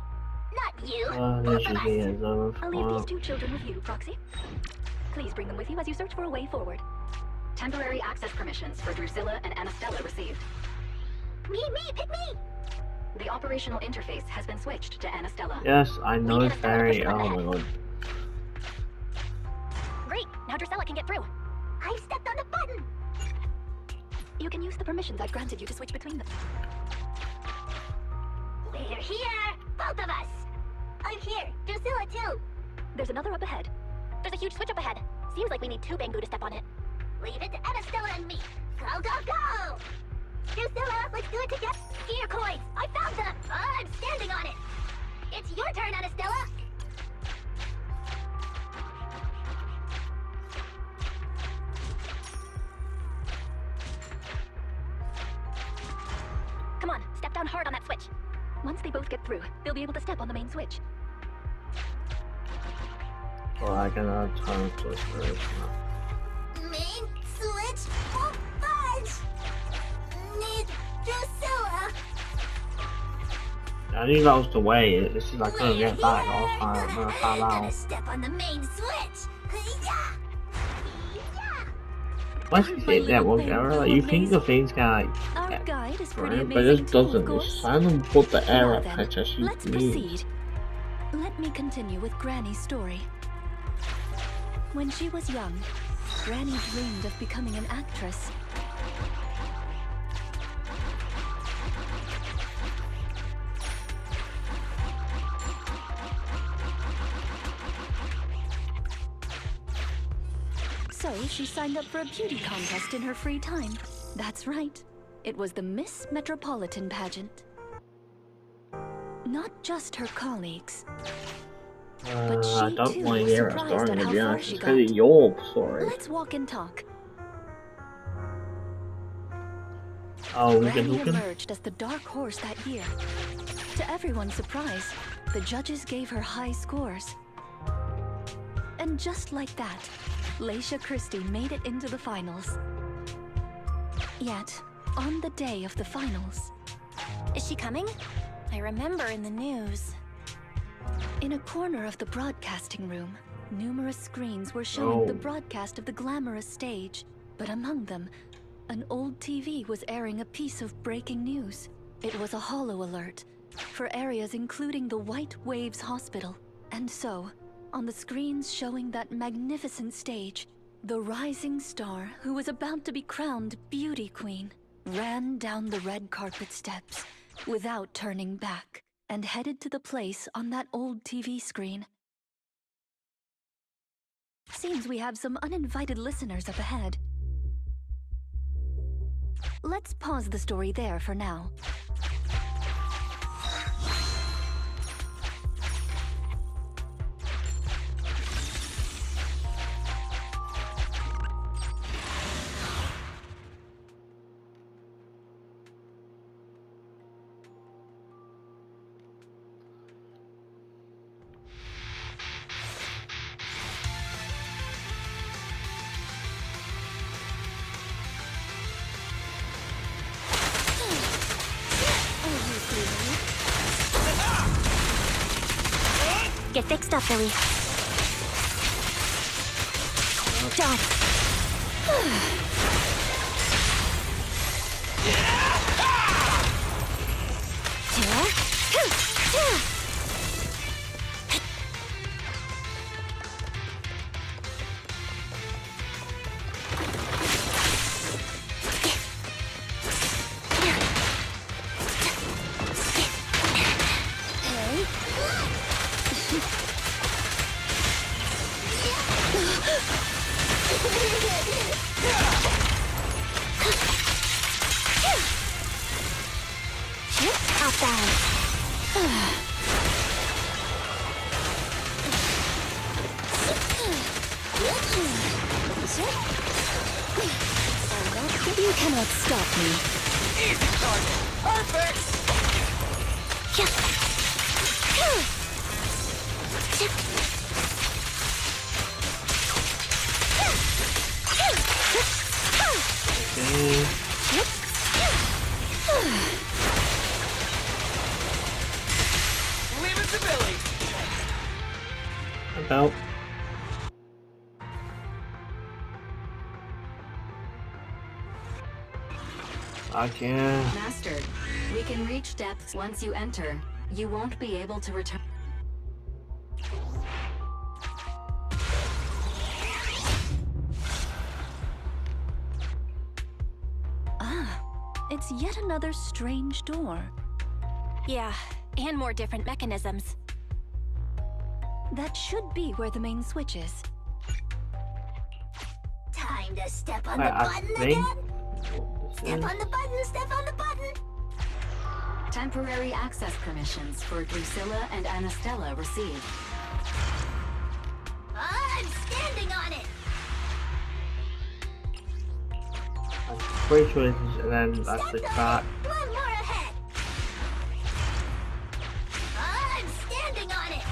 Not you! This should be it, though. I'll leave these 2 children with you, Proxy. Please bring them with you as you search for a way forward. Temporary access permissions for Drusilla and Anastella received. Me, pick me! The operational interface has been switched to Anastella. Yes, I know it's very. Oh my god. Great, now Drusilla can get through. I stepped on the button! You can use the permissions I've granted you to switch between them. We're here! Both of us! I'm here! Drusilla too! There's another up ahead. There's a huge switch up ahead. Seems like we need 2 Bangu to step on it. Leave it to Anastella and me. Go, go, go! Drusilla, let's do it together. Gear coins! I found them! I'm standing on it! It's your turn, Anastella! Come on, step down hard on that switch. Once they both get through, they'll be able to step on the main switch. Well, I can turn to this first. Main switch? Oh, fudge! Need Drusilla. I knew that was the way. It's just I couldn't get back. I was trying to find out. Step on the main switch. Why should you say that one, Gara? Like, you think the thing's gonna Our like, guide is pretty right? amazing But it just too, of doesn't. course. It's trying to put the Now error then, patch as she let's needs. proceed. Let me continue with Granny's story. When she was young, Granny dreamed of becoming an actress. So she signed up for a beauty contest in her free time. That's right. It was the Miss Metropolitan pageant. Not just her colleagues, but I she don't too want to was hear a surprised story, at to how be far honest. she It's got. kind of your story. Let's walk and talk. Oh, we can Granny look in? emerged as the dark horse that year. To everyone's surprise, the judges gave her high scores. And just like that, Laisha Christie made it into the finals. Yet, on the day of the finals... Is she coming? I remember in the news. In a corner of the broadcasting room, numerous screens were showing the broadcast of the glamorous stage. But among them, an old TV was airing a piece of breaking news. It was a holo alert for areas including the White Waves Hospital. And so, on the screens showing that magnificent stage, the rising star who was about to be crowned Beauty Queen ran down the red carpet steps without turning back and headed to the place on that old TV screen. Seems we have some uninvited listeners up ahead. Let's pause the story there for now. Get fixed up, Billy. Done. You cannot stop me. Easy target. Perfect. Leave it to Billy. About. I can. Master, we can reach depths once you enter. You won't be able to return. Ah, it's yet another strange door. Yeah, and more different mechanisms. That should be where the main switch is. Time to step on I the button think- again. Step on the button, step on the button. Temporary access permissions for Drusilla and Anastella received. I'm standing on it. Three choices and then that's the Stepped on cart. it. One more ahead. I'm standing on it.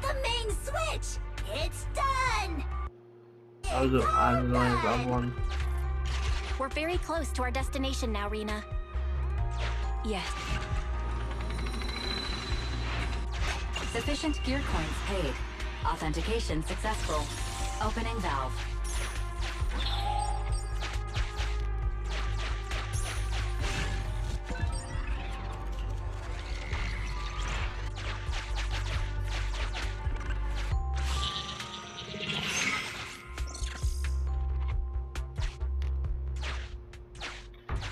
The main switch. It's done. Those are I'm going to grab one. We're very close to our destination now, Rina. Yes, Sufficient gear coins paid. Authentication successful. Opening valve.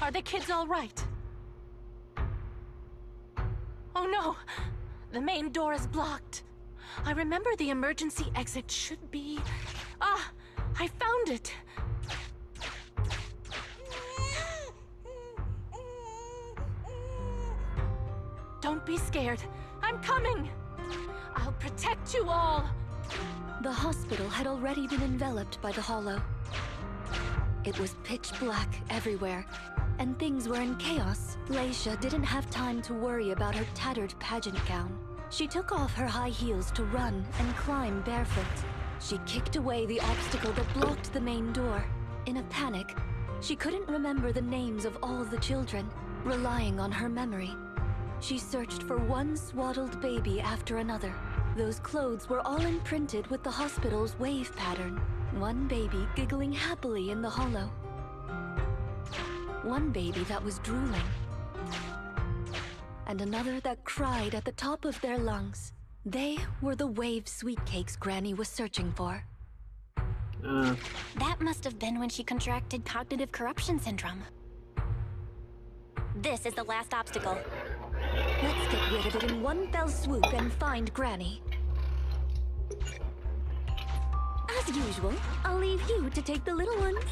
Are the kids all right? Oh no! The main door is blocked. I remember the emergency exit should be... Ah! I found it! Don't be scared. I'm coming! I'll protect you all! The hospital had already been enveloped by the hollow. It was pitch black everywhere, and things were in chaos. Leisha didn't have time to worry about her tattered pageant gown. She took off her high heels to run and climb barefoot. She kicked away the obstacle that blocked the main door. In a panic, she couldn't remember the names of all the children. Relying on her memory, she searched for one swaddled baby after another. Those clothes were all imprinted with the hospital's wave pattern. One baby giggling happily in the hollow. One baby that was drooling. And another that cried at the top of their lungs. They were the wave sweet cakes Granny was searching for. That must have been when she contracted cognitive corruption syndrome. This is the last obstacle. Let's get rid of it in one fell swoop and find Granny. As usual, I'll leave you to take the little ones.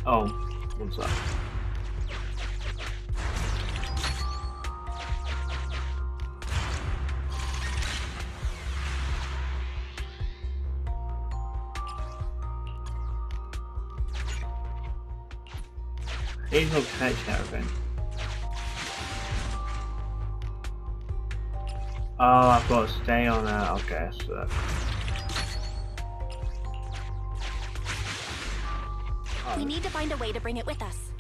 Oh, what's that? He's not catch everything. Oh, I've got to stay on that, okay, so. We need to find a way to bring it with us.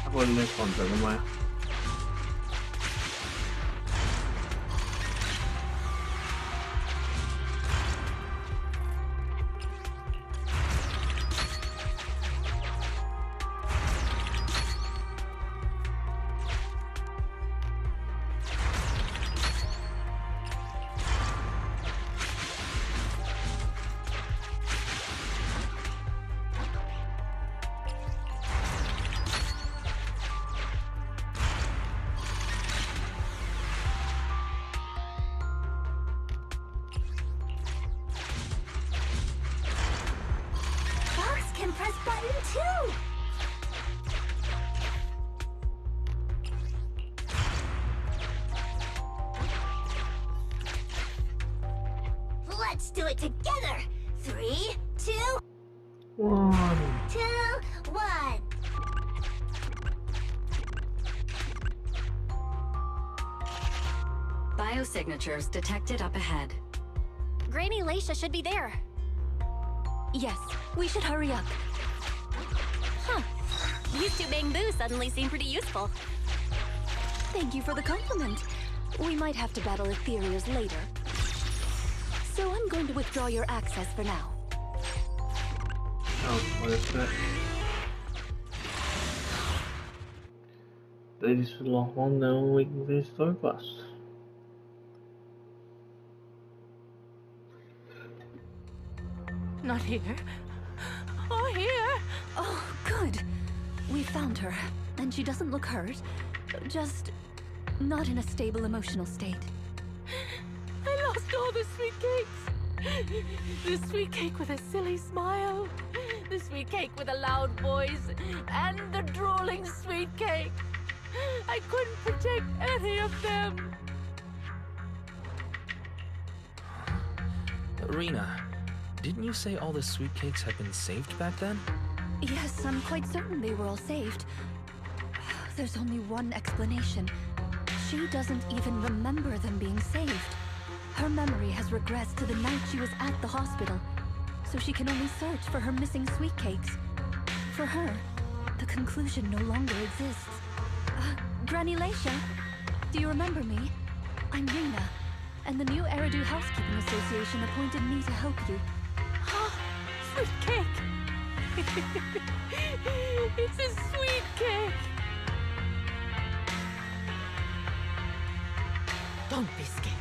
I've already missed one, haven't I? Press button 2! Let's do it together! 3, 2, 1. 2, 1. Biosignatures detected up ahead. Granny Leisha should be there. Yes, we should hurry up. Huh. These two bamboos suddenly seem pretty useful. Thank you for the compliment. We might have to battle Ethereals later. So I'm going to withdraw your access for now. Oh, what is that? This is long one, then we can finish story class. Not here. Oh, here! Oh, good. We found her, and she doesn't look hurt. Just not in a stable emotional state. I lost stole the sweet cakes. The sweet cake with a silly smile. The sweet cake with a loud voice. And the drooling sweet cake. I couldn't protect any of them. Rina, didn't you say all the sweet cakes had been saved back then? Yes, I'm quite certain they were all saved. There's only one explanation. She doesn't even remember them being saved. Her memory has regressed to the night she was at the hospital, so she can only search for her missing sweet cakes. For her, the conclusion no longer exists. Granny Leisha, do you remember me? I'm Rina, and the new Eridu Housekeeping Association appointed me to help you. Sweet cake! It's a sweet cake! Don't be scared.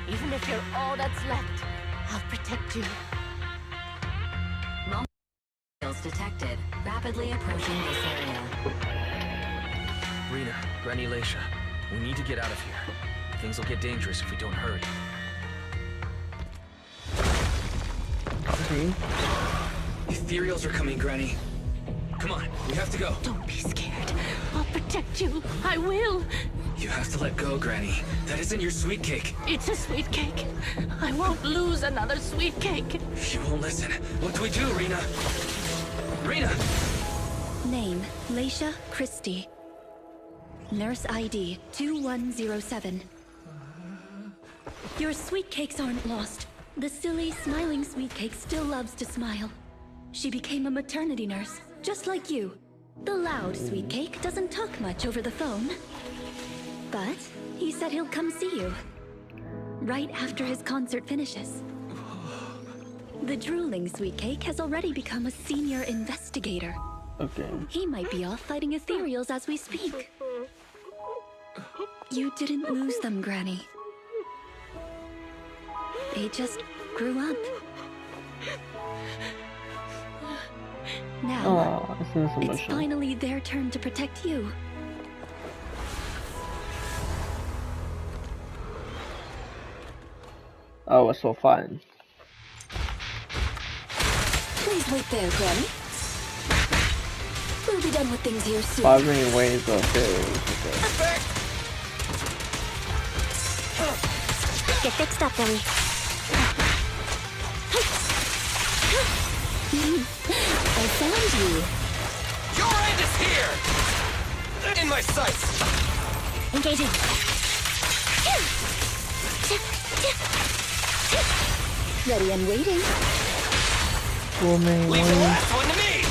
Even if you're all that's left, I'll protect you. Molecules detected, rapidly approaching this area. Rina, Granny Leisha, we need to get out of here. Things will get dangerous if we don't hurry. Okay. Ethereals are coming, Granny. Come on, we have to go. Don't be scared. I'll protect you. I will. You have to let go, Granny. That isn't your sweet cake. It's a sweet cake. I won't lose another sweet cake. She won't listen. What do we do, Rina? Rina! Name, Leisha Christie. Nurse ID 2107. Your sweet cakes aren't lost. The silly, smiling sweet cake still loves to smile. She became a maternity nurse, just like you. The loud sweet cake doesn't talk much over the phone. But he said he'll come see you. Right after his concert finishes. The drooling sweet cake has already become a senior investigator. Okay. He might be off fighting ethereals as we speak. You didn't lose them, Granny. They just grew up. Now, Oh, this is it's emotional. finally their turn to protect you. Oh, it's so fun. Please wait there, Granny. We'll be done with things here soon. 5 million ways of okay. Get fixed up, Billy. I found you. Your end is here! In my sights! Engaging. Ready and waiting. 4 million Leave the ways. last one to me!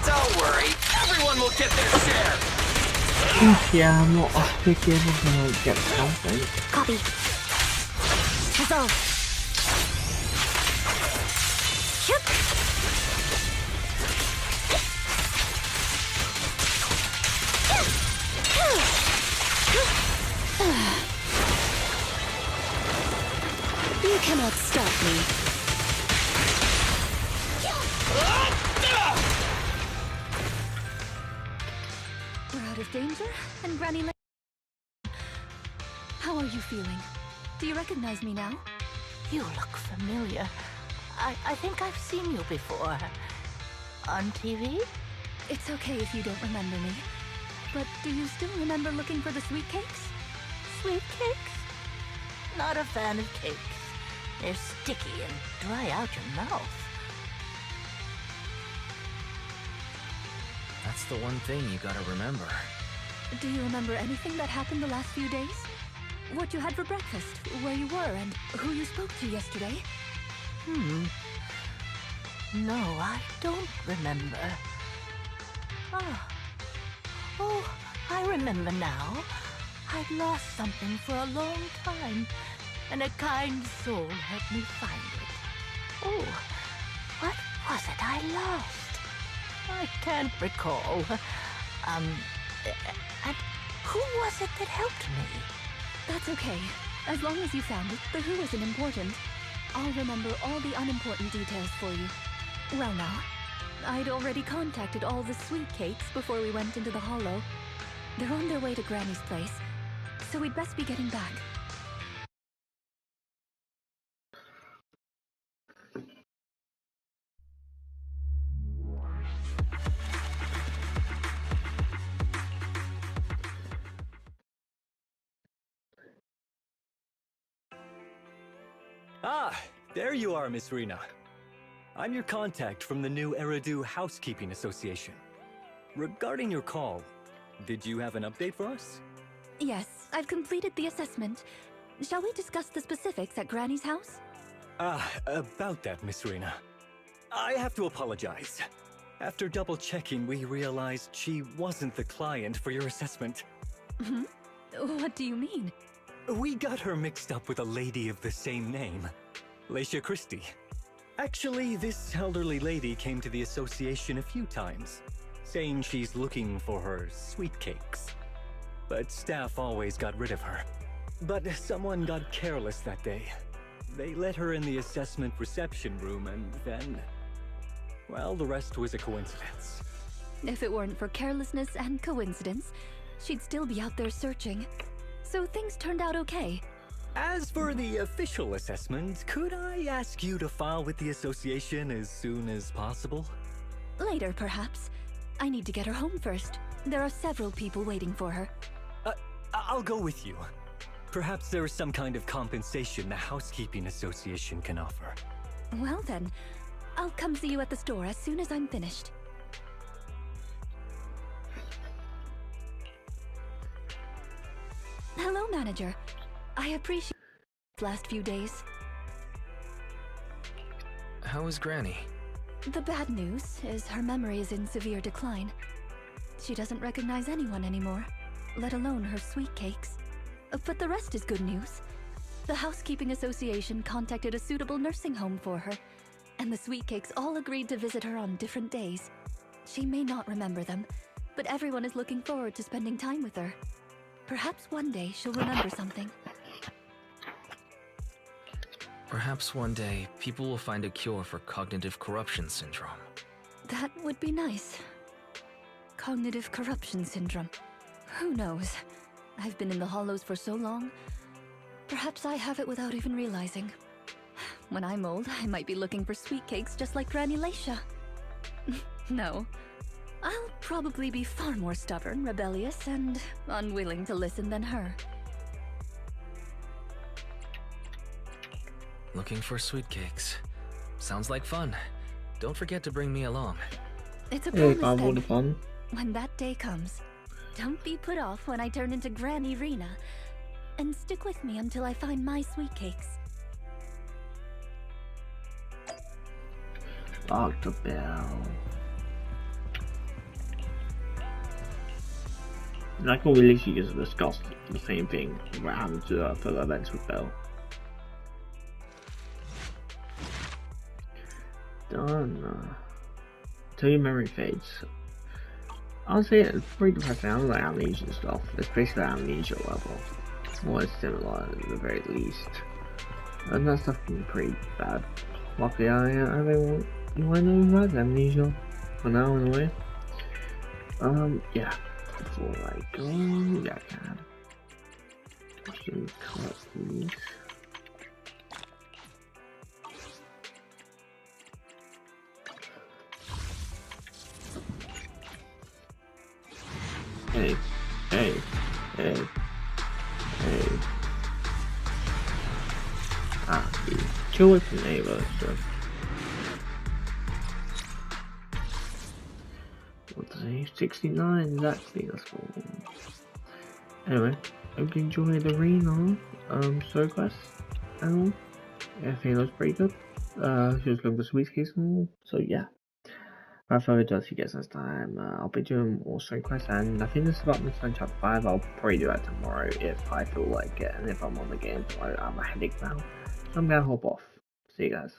Don't worry, everyone will get their share! Yeah, I'm not picky. I'm gonna get something. Copy. Resolve. Shoot. You cannot stop me. We're out of danger, and Granny How are you feeling? Do you recognize me now? You look familiar. I think I've seen you before. On TV? It's okay if you don't remember me. But do you still remember looking for the sweet cakes? Sweet cakes? Not a fan of cakes. They're sticky and dry out your mouth. That's the one thing you gotta remember. Do you remember anything that happened the last few days? What you had for breakfast, where you were, and who you spoke to yesterday? No, I don't remember. Oh, I remember now. I'd lost something for a long time, and a kind soul helped me find it. Oh, what was it I lost? I can't recall. And who was it that helped me? That's okay. As long as you found it, the who isn't important. I'll remember all the unimportant details for you. Well now, I'd already contacted all the sweet cakes before we went into the hollow. They're on their way to Granny's place, so we'd best be getting back. Ah, there you are, Miss Rina. I'm your contact from the new Eridu Housekeeping Association. Regarding your call, did you have an update for us? Yes, I've completed the assessment. Shall we discuss the specifics at Granny's house? About that, Miss Rina. I have to apologize. After double-checking, we realized she wasn't the client for your assessment. Hmm? What do you mean? We got her mixed up with a lady of the same name, Leisha Christie. Actually, this elderly lady came to the association a few times, saying she's looking for her sweet cakes. But staff always got rid of her. But someone got careless that day. They let her in the assessment reception room and then... well, the rest was a coincidence. If it weren't for carelessness and coincidence, she'd still be out there searching. So things turned out okay. As for the official assessment, could I ask you to file with the association as soon as possible? Later, perhaps. I need to get her home first. There are several people waiting for her. I'll go with you. Perhaps there is some kind of compensation the Housekeeping Association can offer. Well then, I'll come see you at the store as soon as I'm finished. Hello, manager. I appreciate the last few days. How is Granny? The bad news is her memory is in severe decline. She doesn't recognize anyone anymore, let alone her sweet cakes. But the rest is good news. The Housekeeping Association contacted a suitable nursing home for her, and the sweet cakes all agreed to visit her on different days. She may not remember them, but everyone is looking forward to spending time with her. Perhaps one day she'll remember something. Perhaps one day, people will find a cure for cognitive corruption syndrome. That would be nice. Cognitive corruption syndrome. Who knows? I've been in the Hollows for so long. Perhaps I have it without even realizing. When I'm old, I might be looking for sweet cakes just like Granny Leisha. No. I'll probably be far more stubborn, rebellious, and unwilling to listen than her. Looking for sweet cakes. Sounds like fun. Don't forget to bring me along. It's a Hey, promise all the then. fun. When that day comes, don't be put off when I turn into Granny Rina. And stick with me until I find my sweet cakes. Dr. Bell. I can really literally just discuss the same thing about having to fill events with Bell. Done. Till your memory fades. Honestly, it's pretty depressing. I don't like amnesia stuff. It's basically amnesia level. Or it's similar at the very least. And that stuff can be pretty bad. Luckily, I don't know who has amnesia. For now, anyway. Yeah. Before I go, yeah, I can. Actually, cut these. Hey, hey, hey, hey. Ah, you chill with the neighbor stuff. What does he? 69, exactly, that's cool. Anyway, hope you enjoy the Rina, story quest, and all. Everything looks pretty good. She was looking for sweet cakes and all, so yeah. Without further ado, see you guys next time. I'll be doing more story quests, and I think this is about Mr. Chapter 5. I'll probably do that tomorrow if I feel like it, and if I'm on the game, so I'm a headache now. So I'm gonna hop off. See you guys.